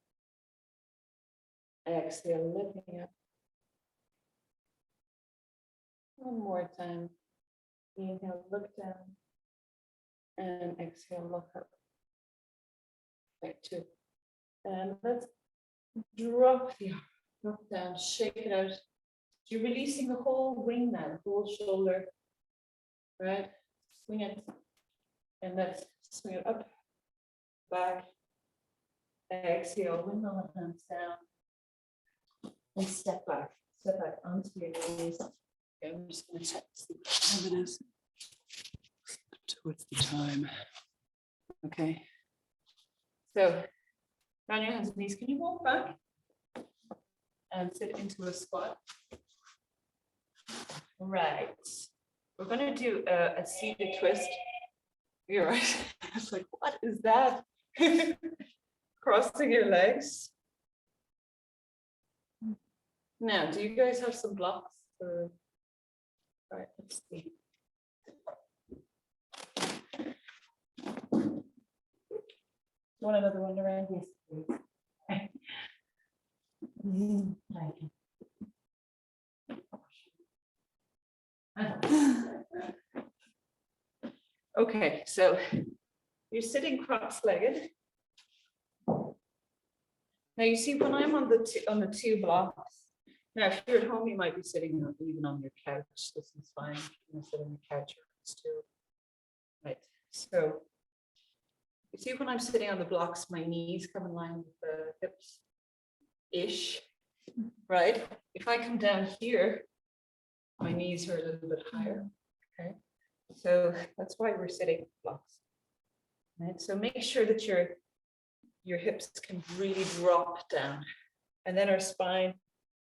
Exhale, lifting up. One more time. Inhale, look down. And exhale, look up. Right, two. And let's drop the arm. Drop down, shake it out. You're releasing the whole wing now, the whole shoulder. Right? Swing it. And let's swing it up, back. Exhale, windmill the hands down. And step back. Step back onto your knees. Okay, I'm just going to check to see what time it is. What's the time? Okay. So, round your hands and knees. Can you walk back and sit into a squat? Right. We're going to do a seated twist. You're right. I was like, what is that? Crossing your legs. Now, do you guys have some blocks? Or... All right, let's see. Want another one around? Yes, please. Okay, so you're sitting cross-legged. Now you see when I'm on the two blocks. Now, if you're at home, you might be sitting even on your couch. This is fine. You can sit on your couch or stool. Right. So you see when I'm sitting on the blocks, my knees come in line with the hips-ish. Right? If I come down here, my knees are a little bit higher. Okay. So that's why we're sitting blocks. Right. So make sure that your hips can really drop down. And then our spine,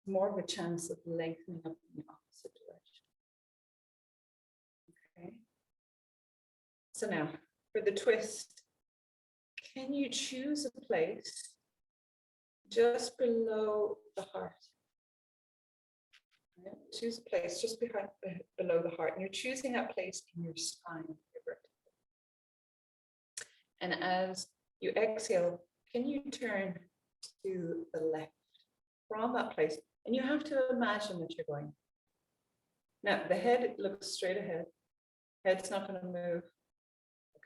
more of a chance of lengthening up in the opposite direction. Okay. So now for the twist, can you choose a place just below the heart? Right? Choose a place just behind, below the heart, and you're choosing that place in your spine. Your vertebra. And as you exhale, can you turn to the left from that place? And you have to imagine that you're going. Now, the head looks straight ahead. Head's not going to move.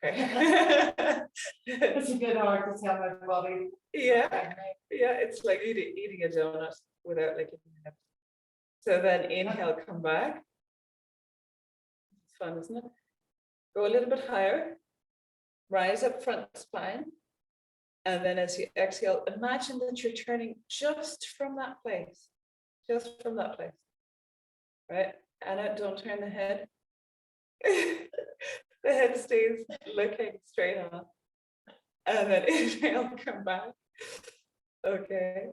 Okay. It's a bit hard to tell my body. Yeah. Yeah, it's like eating a donut without like eating it. So then inhale, come back. It's fun, isn't it? Go a little bit higher. Rise up front spine. And then as you exhale, imagine that you're turning just from that place. Just from that place. Right? Anna, don't turn the head. The head stays looking straight on. And then inhale, come back. Okay.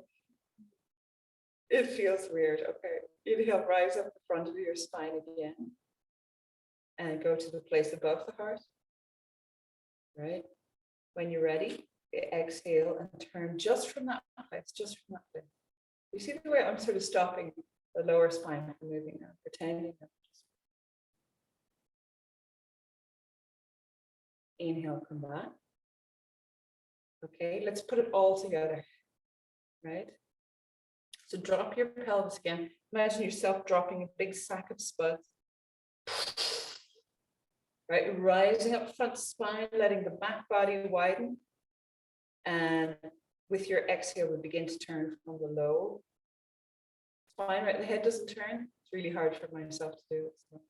It feels weird. Okay. Inhale, rise up the front of your spine again. And go to the place above the heart. Right? When you're ready, exhale and turn just from that place, just from that place. You see the way I'm sort of stopping the lower spine from moving now, pretending that. Inhale, come back. Okay, let's put it all together, right? So drop your pelvis again. Imagine yourself dropping a big sack of spuds. Right, rising up front spine, letting the back body widen. And with your exhale, we begin to turn from the low spine, right? The head doesn't turn. It's really hard for myself to do it. So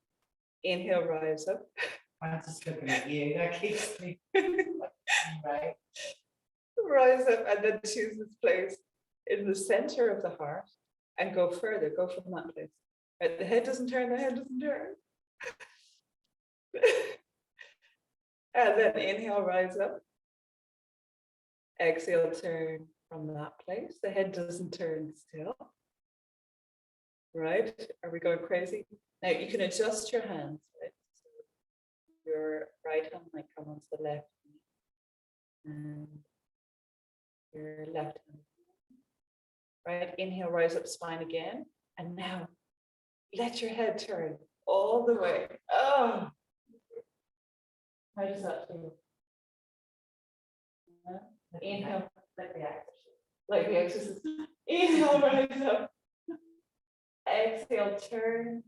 inhale, rise up. I'm just looking at you. That keeps me right. Rise up and then choose this place in the center of the heart and go further, go from that place. Right? The head doesn't turn, the head doesn't turn. And then inhale, rise up. Exhale, turn from that place. The head doesn't turn still. Right? Are we going crazy? Now you can adjust your hands. Right? So your right hand might come onto the left knee. And your left hand. Right? Inhale, rise up spine again. And now let your head turn all the way. Oh. How does that feel? Inhale, like the exercise. Like the exercise. Inhale, rise up. Exhale, turn.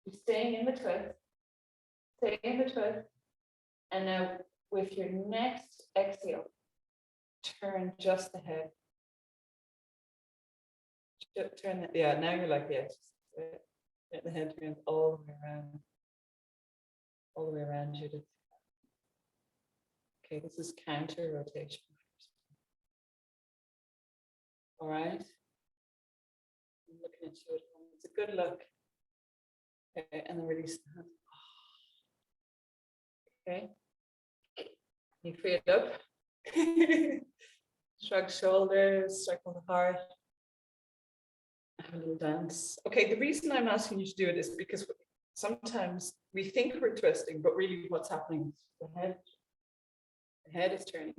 You're staying in the twist. Stay in the twist. And now with your next exhale, turn just the head. Turn the, yeah, now you're like the exercise. The head turns all the way around. All the way around, Judith. Okay, this is counter rotation. All right. I'm looking at you at home. It's a good look. Okay, and then release the hand. Okay. You free it up. Shrug shoulders, circle the heart. Have a little dance. Okay, the reason I'm asking you to do it is because sometimes we think we're twisting, but really what's happening is the head is turning.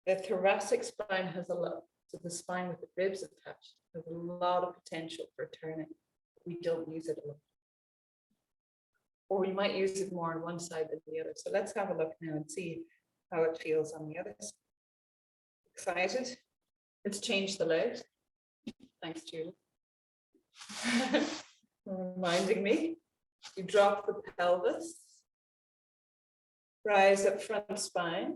The thoracic spine has a lot, so the spine with the ribs attached has a lot of potential for turning. We don't use it a lot. Or we might use it more on one side than the other. So let's have a look now and see how it feels on the other side. Excited? Let's change the legs. Thanks, Julie. Reminding me, you drop the pelvis, rise up front spine.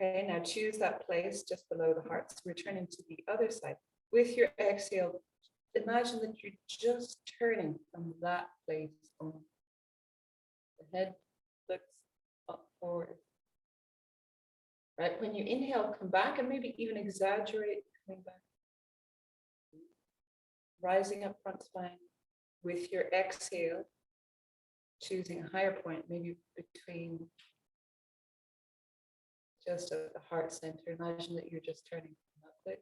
Okay, now choose that place just below the heart. So we're turning to the other side. With your exhale, imagine that you're just turning from that place on. The head looks up forward. Right, when you inhale, come back and maybe even exaggerate coming back. Rising up front spine. With your exhale, choosing a higher point, maybe between just at the heart center. Imagine that you're just turning from that place.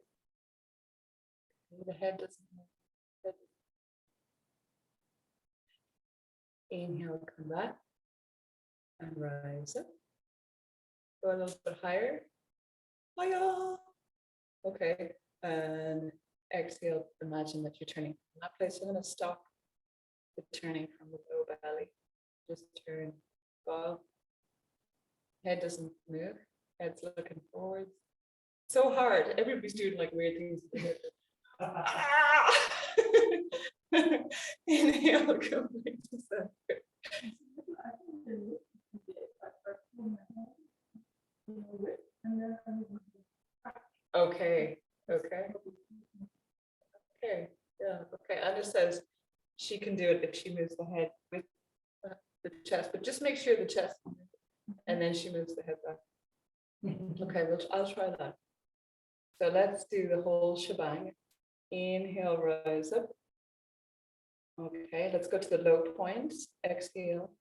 The head doesn't move. Inhale, come back and rise up. Go a little bit higher. Hiya. Okay, and exhale. Imagine that you're turning from that place. I'm going to stop the turning from the low belly. Just turn. Bow. Head doesn't move. Head's looking forward. So hard. Everybody's doing like weird things. Inhale, go back to center. Okay. Yeah. Okay. Anna says she can do it if she moves the head with the chest, but just make sure the chest, and then she moves the head back. Okay, well, I'll try that. So let's do the whole shebang. Inhale, rise up. Okay, let's go to the low point. Exhale,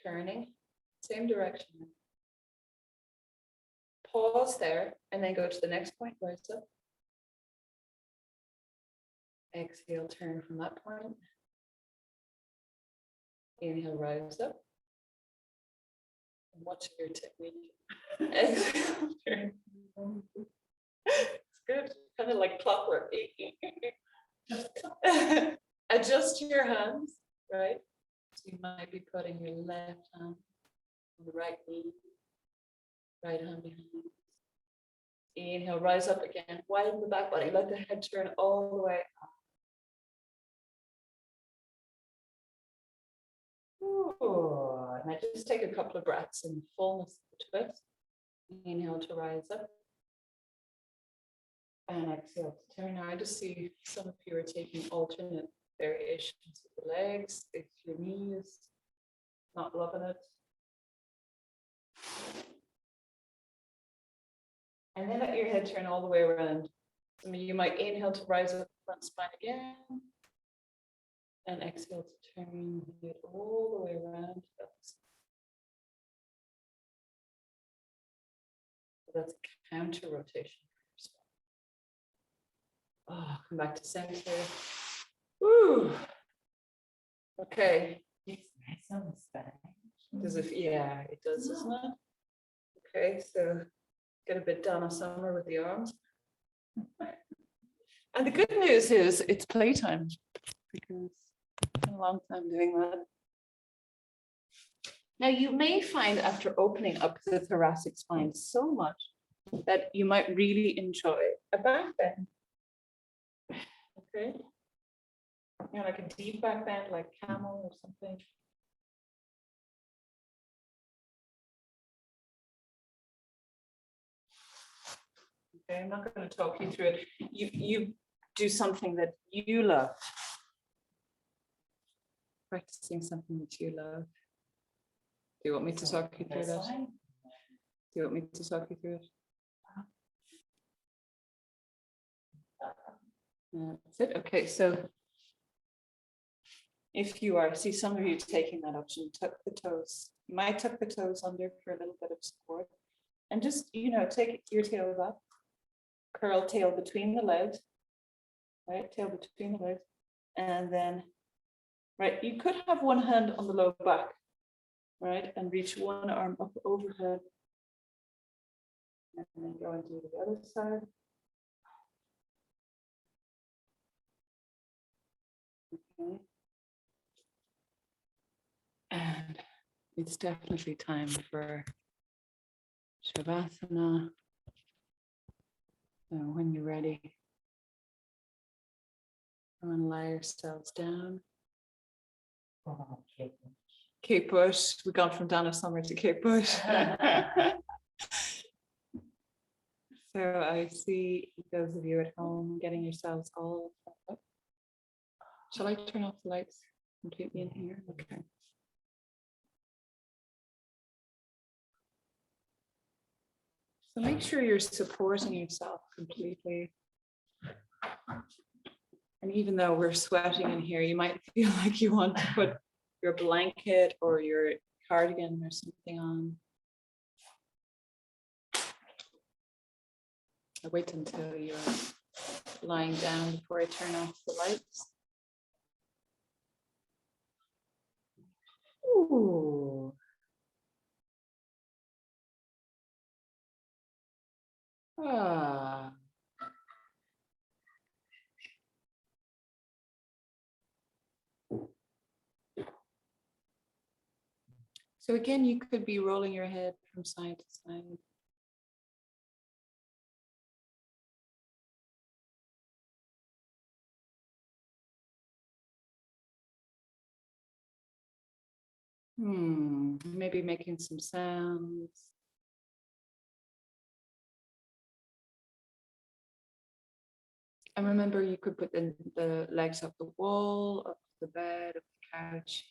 turning, same direction. Pause there, and then go to the next point, rise up. Exhale, turn from that point. Inhale, rise up. And what's your technique? Exhale, turn. It's good, kind of like clockwork. Adjust your hands, right? So you might be putting your left hand on the right knee, right hand behind. Inhale, rise up again, widen the back body, let the head turn all the way up. Ooh, and I just take a couple of breaths in fullness of the twist. Inhale to rise up. And exhale to turn. Now I just see some of you are taking alternate variations of the legs. If your knee is not loving it. And then let your head turn all the way around. I mean, you might inhale to rise up the front spine again. And exhale to turn the head all the way around. That's a counter rotation. Oh, come back to center. Woo. Okay. It's nice on the spine. Does it? Yeah, it does, doesn't it? Okay, so get a bit Donna Summer with the arms. And the good news is it's playtime because it's been a long time doing that. Now you may find after opening up the thoracic spine so much that you might really enjoy a back bend. Okay. You know, like a deep back bend, like camel or something. Okay, I'm not going to talk you through it. You do something that you love. Practicing something that you love. Do you want me to talk you through that? Do you want me to talk you through it? That's it. Okay, so if you are, see some of you taking that option, tuck the toes. You might tuck the toes under for a little bit of support. And just, you know, take your tail up, curl tail between the legs, right? Tail between the legs. And then, right, you could have one hand on the low back, right? And reach one arm up overhead. And then go and do the other side. Okay. And it's definitely time for Shavasana. So when you're ready, go and lie yourselves down. Cape Bush. We got from Donna Summer to Cape Bush. So I see those of you at home getting yourselves all up. Shall I turn off the lights completely in here? Okay. So make sure you're supporting yourself completely. And even though we're sweating in here, you might feel like you want to put your blanket or your cardigan or something on. I'll wait until you're lying down before I turn off the lights. Ooh. Ah. So again, you could be rolling your head from side to side. Maybe making some sounds. And remember, you could put the legs up the wall, up the bed, up the couch.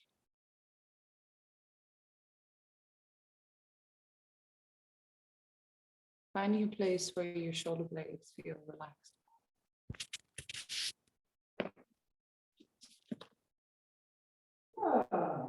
Finding a place where your shoulder blades feel relaxed. Ah.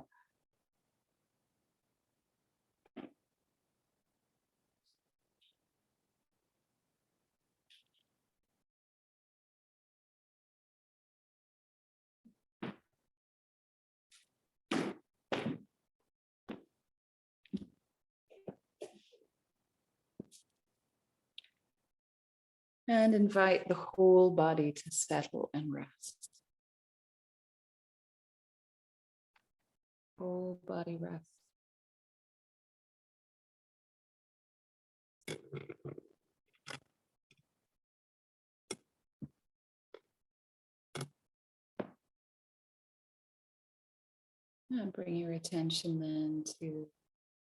And invite the whole body to settle and rest. Whole body rest. And bring your attention then to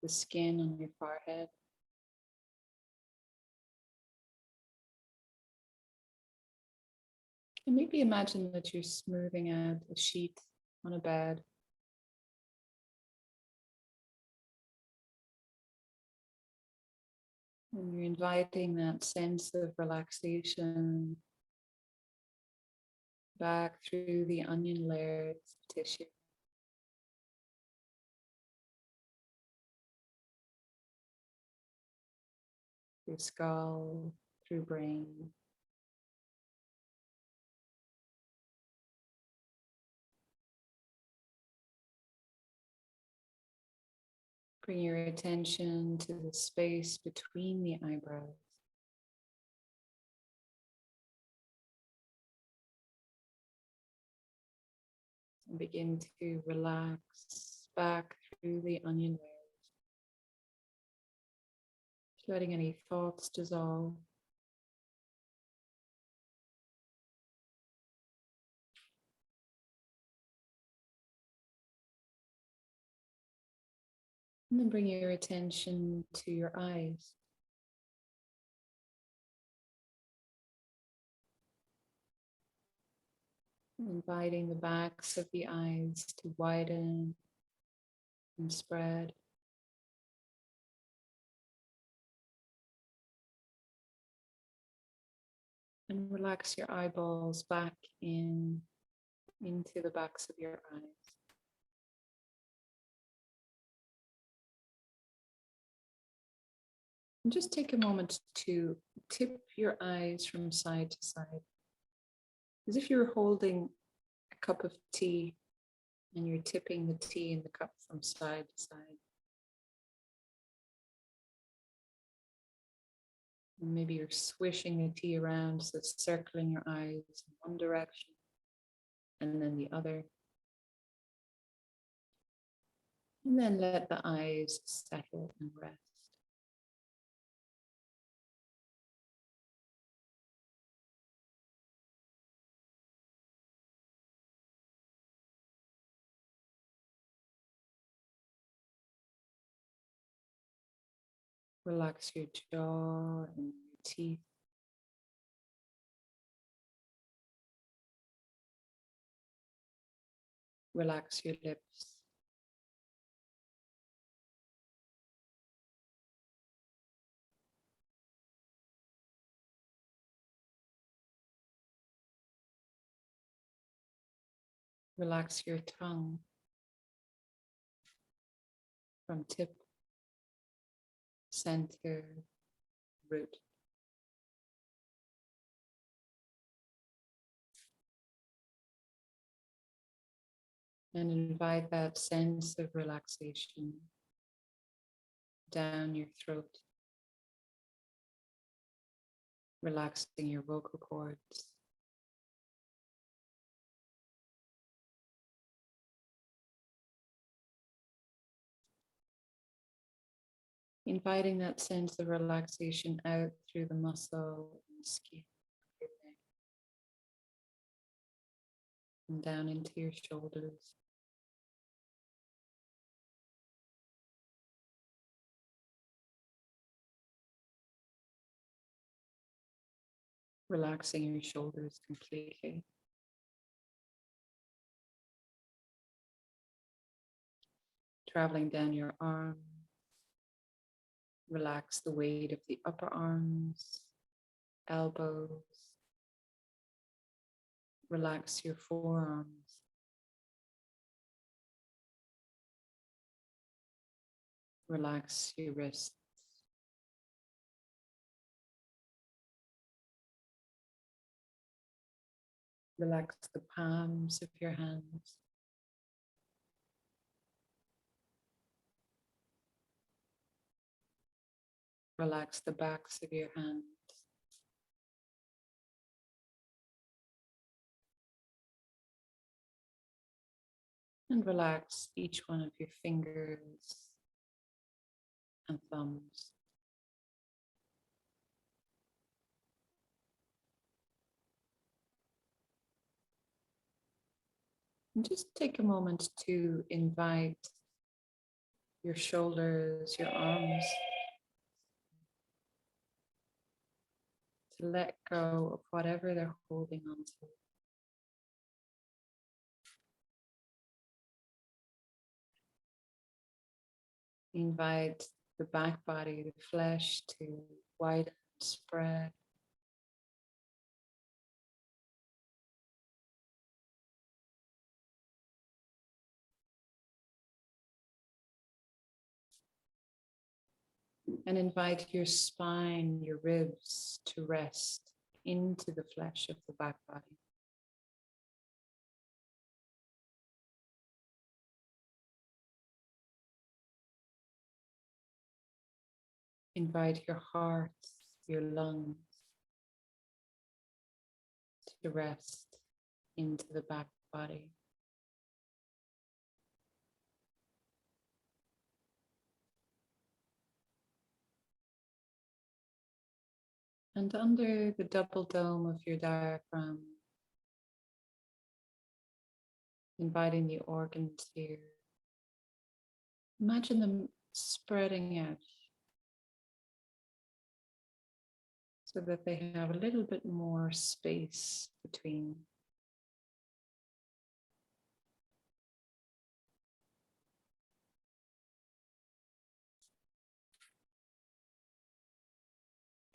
the skin on your forehead. And maybe imagine that you're smoothing out a sheet on a bed. And you're inviting that sense of relaxation back through the onion layers of tissue. Through skull, through brain. Bring your attention to the space between the eyebrows. And begin to relax back through the onion layers. Letting any thoughts dissolve. And then bring your attention to your eyes. Inviting the backs of the eyes to widen and spread. And relax your eyeballs back into the backs of your eyes. And just take a moment to tip your eyes from side to side, as if you're holding a cup of tea and you're tipping the tea in the cup from side to side. And maybe you're swishing the tea around, so it's circling your eyes in one direction and then the other. And then let the eyes settle and rest. Relax your jaw and your teeth. Relax your lips. Relax your tongue from tip, center, root. And invite that sense of relaxation down your throat, relaxing your vocal cords. Inviting that sense of relaxation out through the muscle and skin of your neck and down into your shoulders. Relaxing your shoulders completely. Traveling down your arms. Relax the weight of the upper arms, elbows. Relax your forearms. Relax your wrists. Relax the palms of your hands. Relax the backs of your hands. And relax each one of your fingers and thumbs. And just take a moment to invite your shoulders, your arms to let go of whatever they're holding on to. Invite the back body, the flesh to widen and spread. And invite your spine, your ribs to rest into the flesh of the back body. Invite your heart, your lungs to rest into the back body. And under the double dome of your diaphragm, inviting the organs here. Imagine them spreading out so that they have a little bit more space between.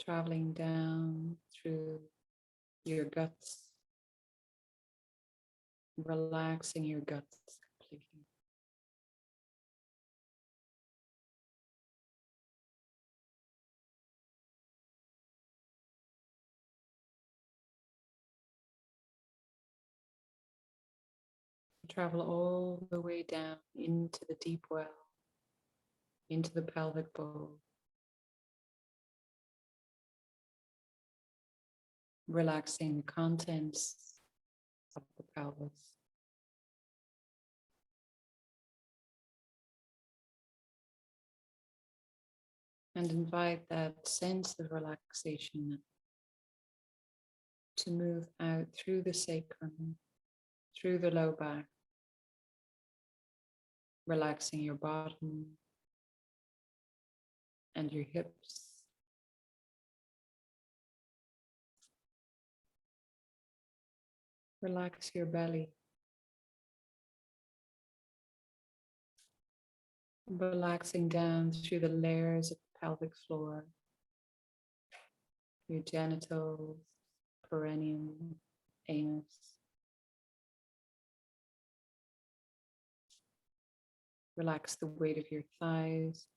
Traveling down through your guts, relaxing your guts completely. Travel all the way down into the deep well, into the pelvic bowl. Relaxing the contents of the pelvis. And invite that sense of relaxation to move out through the sacrum, through the low back, relaxing your bottom and your hips. Relax your belly. Relaxing down through the layers of the pelvic floor, your genitals, perineum, anus. Relax the weight of your thighs.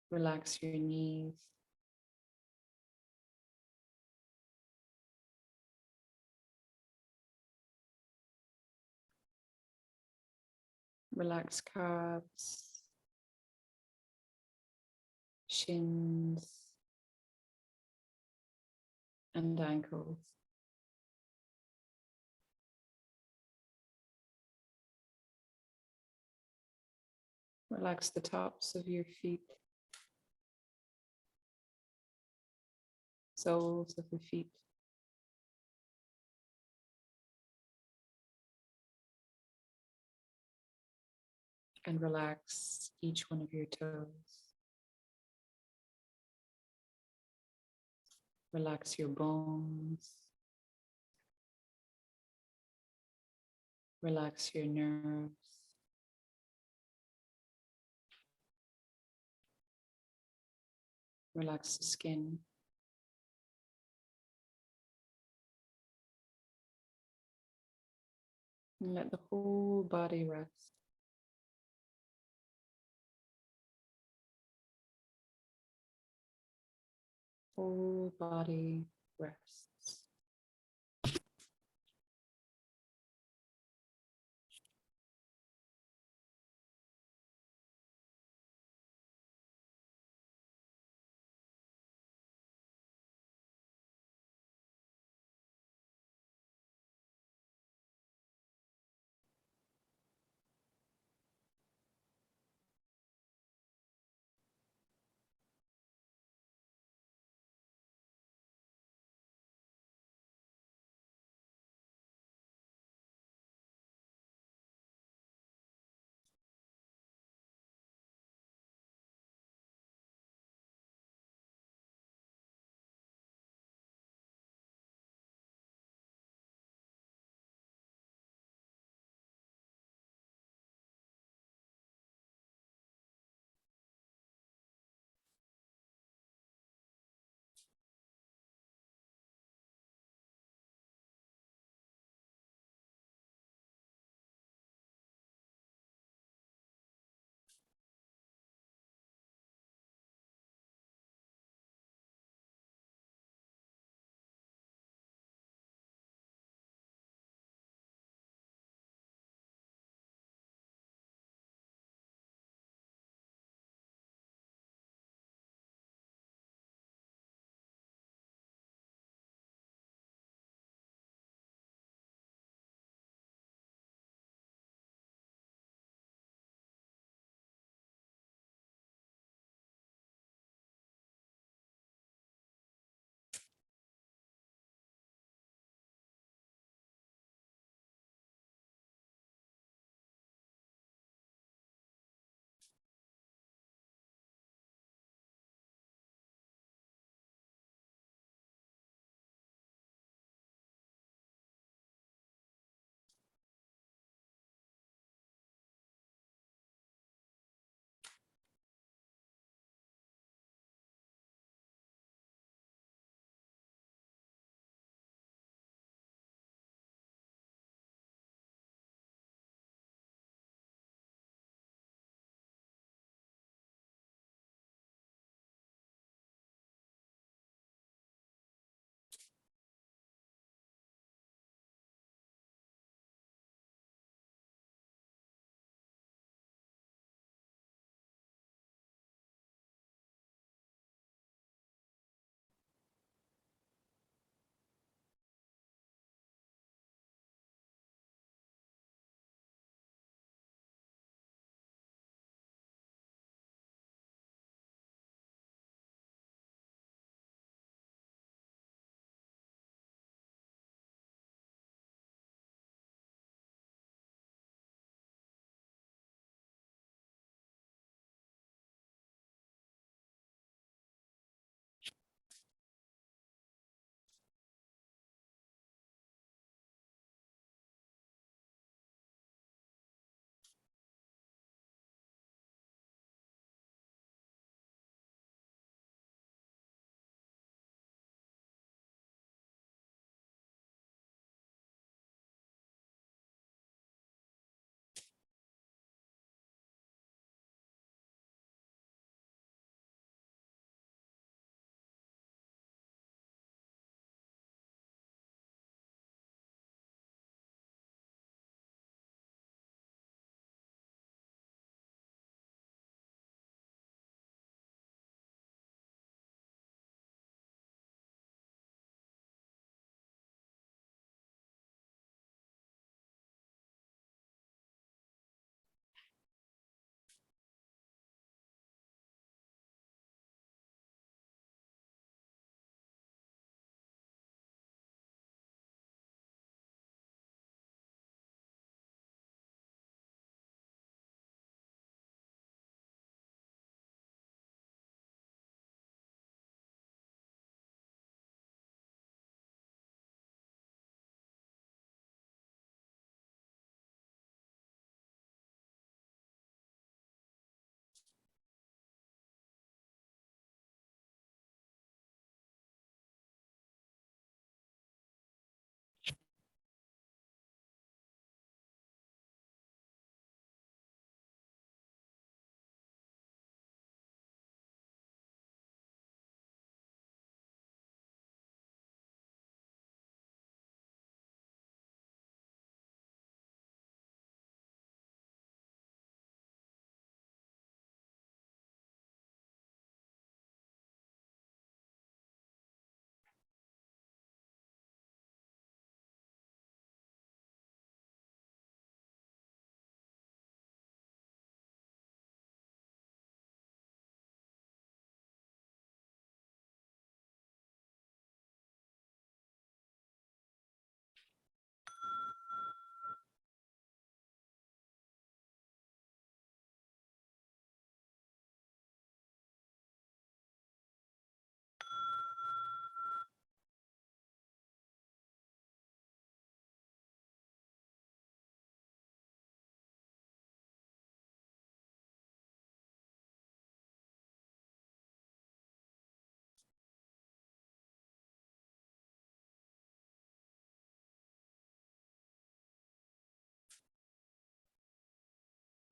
Relax your knees. Relax calves, shins, and ankles. Relax the tops of your feet, soles of the feet. And relax each one of your toes. Relax your bones. Relax your nerves. Relax the skin. And let the whole body rest. Whole body rests.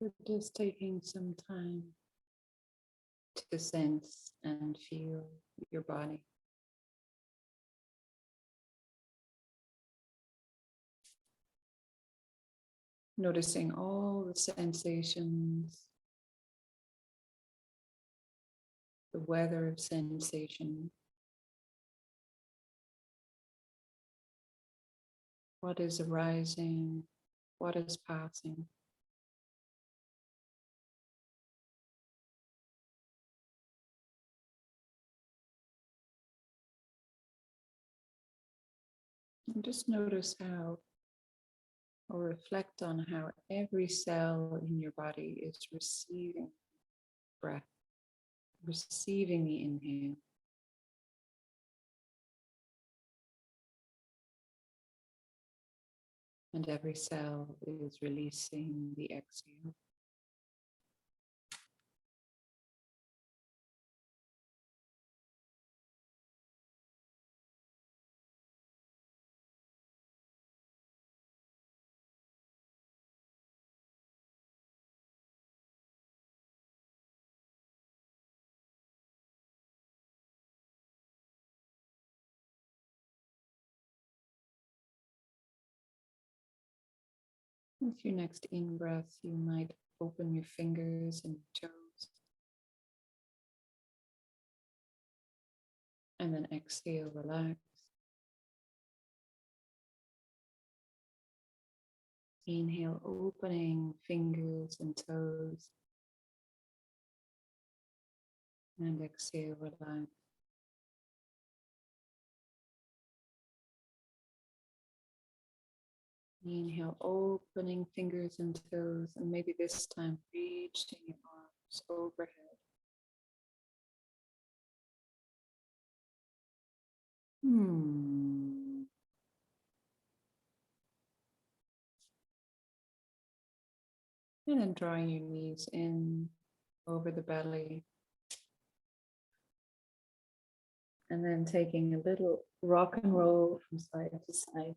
We're just taking some time to sense and feel your body. Noticing all the sensations, the weather of sensation. What is arising? What is passing? And just notice how, or reflect on how every cell in your body is receiving breath, receiving the inhale. And every cell is releasing the exhale. With your next in-breath, you might open your fingers and toes. And then exhale, relax. Inhale, opening fingers and toes. And exhale, relax. Inhale, opening fingers and toes, and maybe this time reaching your arms overhead. And then drawing your knees in over the belly. And then taking a little rock and roll from side to side.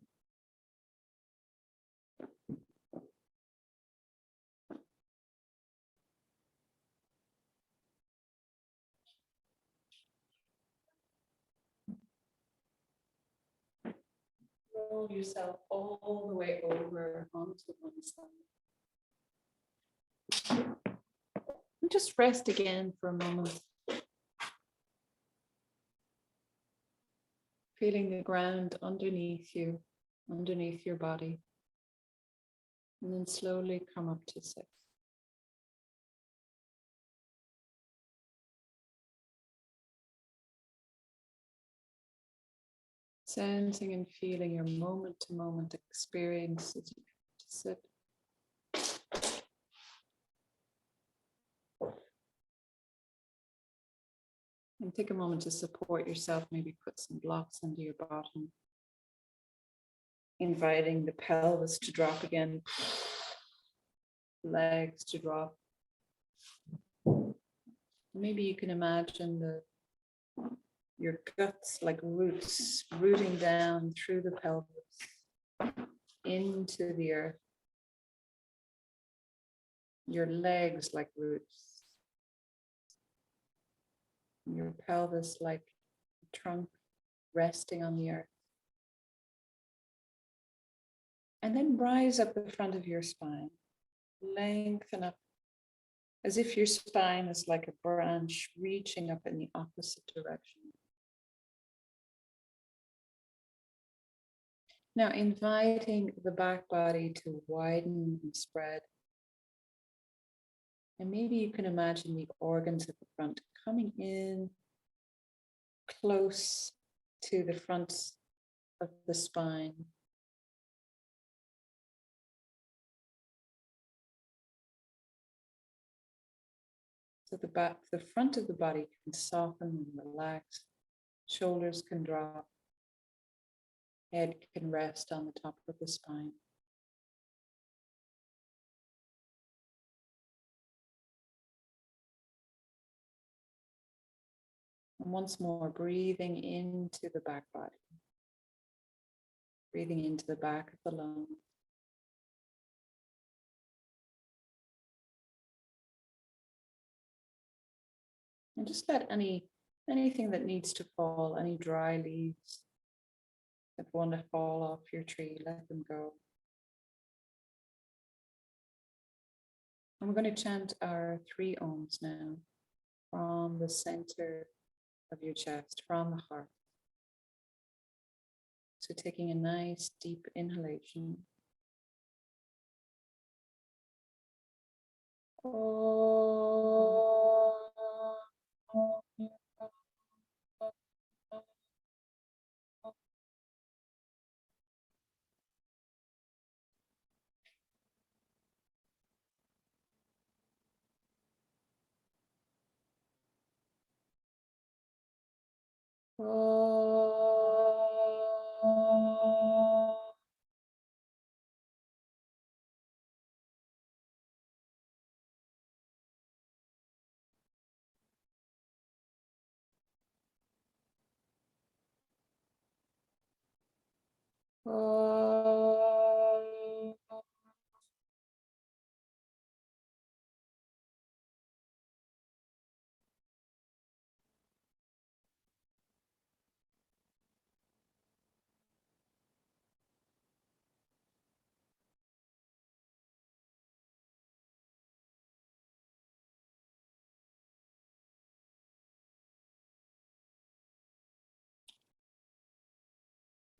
Roll yourself all the way over onto one side. And just rest again for a moment. Feeling the ground underneath you, underneath your body. And then slowly come up to sit. Sensing and feeling your moment-to-moment experience as you come to sit. And take a moment to support yourself, maybe put some blocks under your bottom. Inviting the pelvis to drop again, legs to drop. Maybe you can imagine your guts like roots rooting down through the pelvis into the earth. Your legs like roots. Your pelvis like a trunk resting on the earth. And then rise up the front of your spine. Lengthen up as if your spine is like a branch reaching up in the opposite direction. Now inviting the back body to widen and spread. And maybe you can imagine the organs at the front coming in close to the front of the spine. So the front of the body can soften and relax. Shoulders can drop. Head can rest on the top of the spine. And once more, breathing into the back body. Breathing into the back of the lungs. And just let anything that needs to fall, any dry leaves that want to fall off your tree, let them go. And we're going to chant our 3 ohms now from the center of your chest, from the heart. So taking a nice deep inhalation.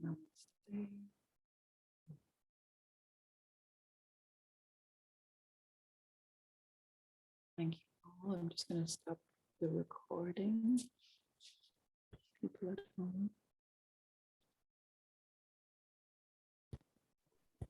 Namaste. Thank you all. I'm just going to stop the recording. People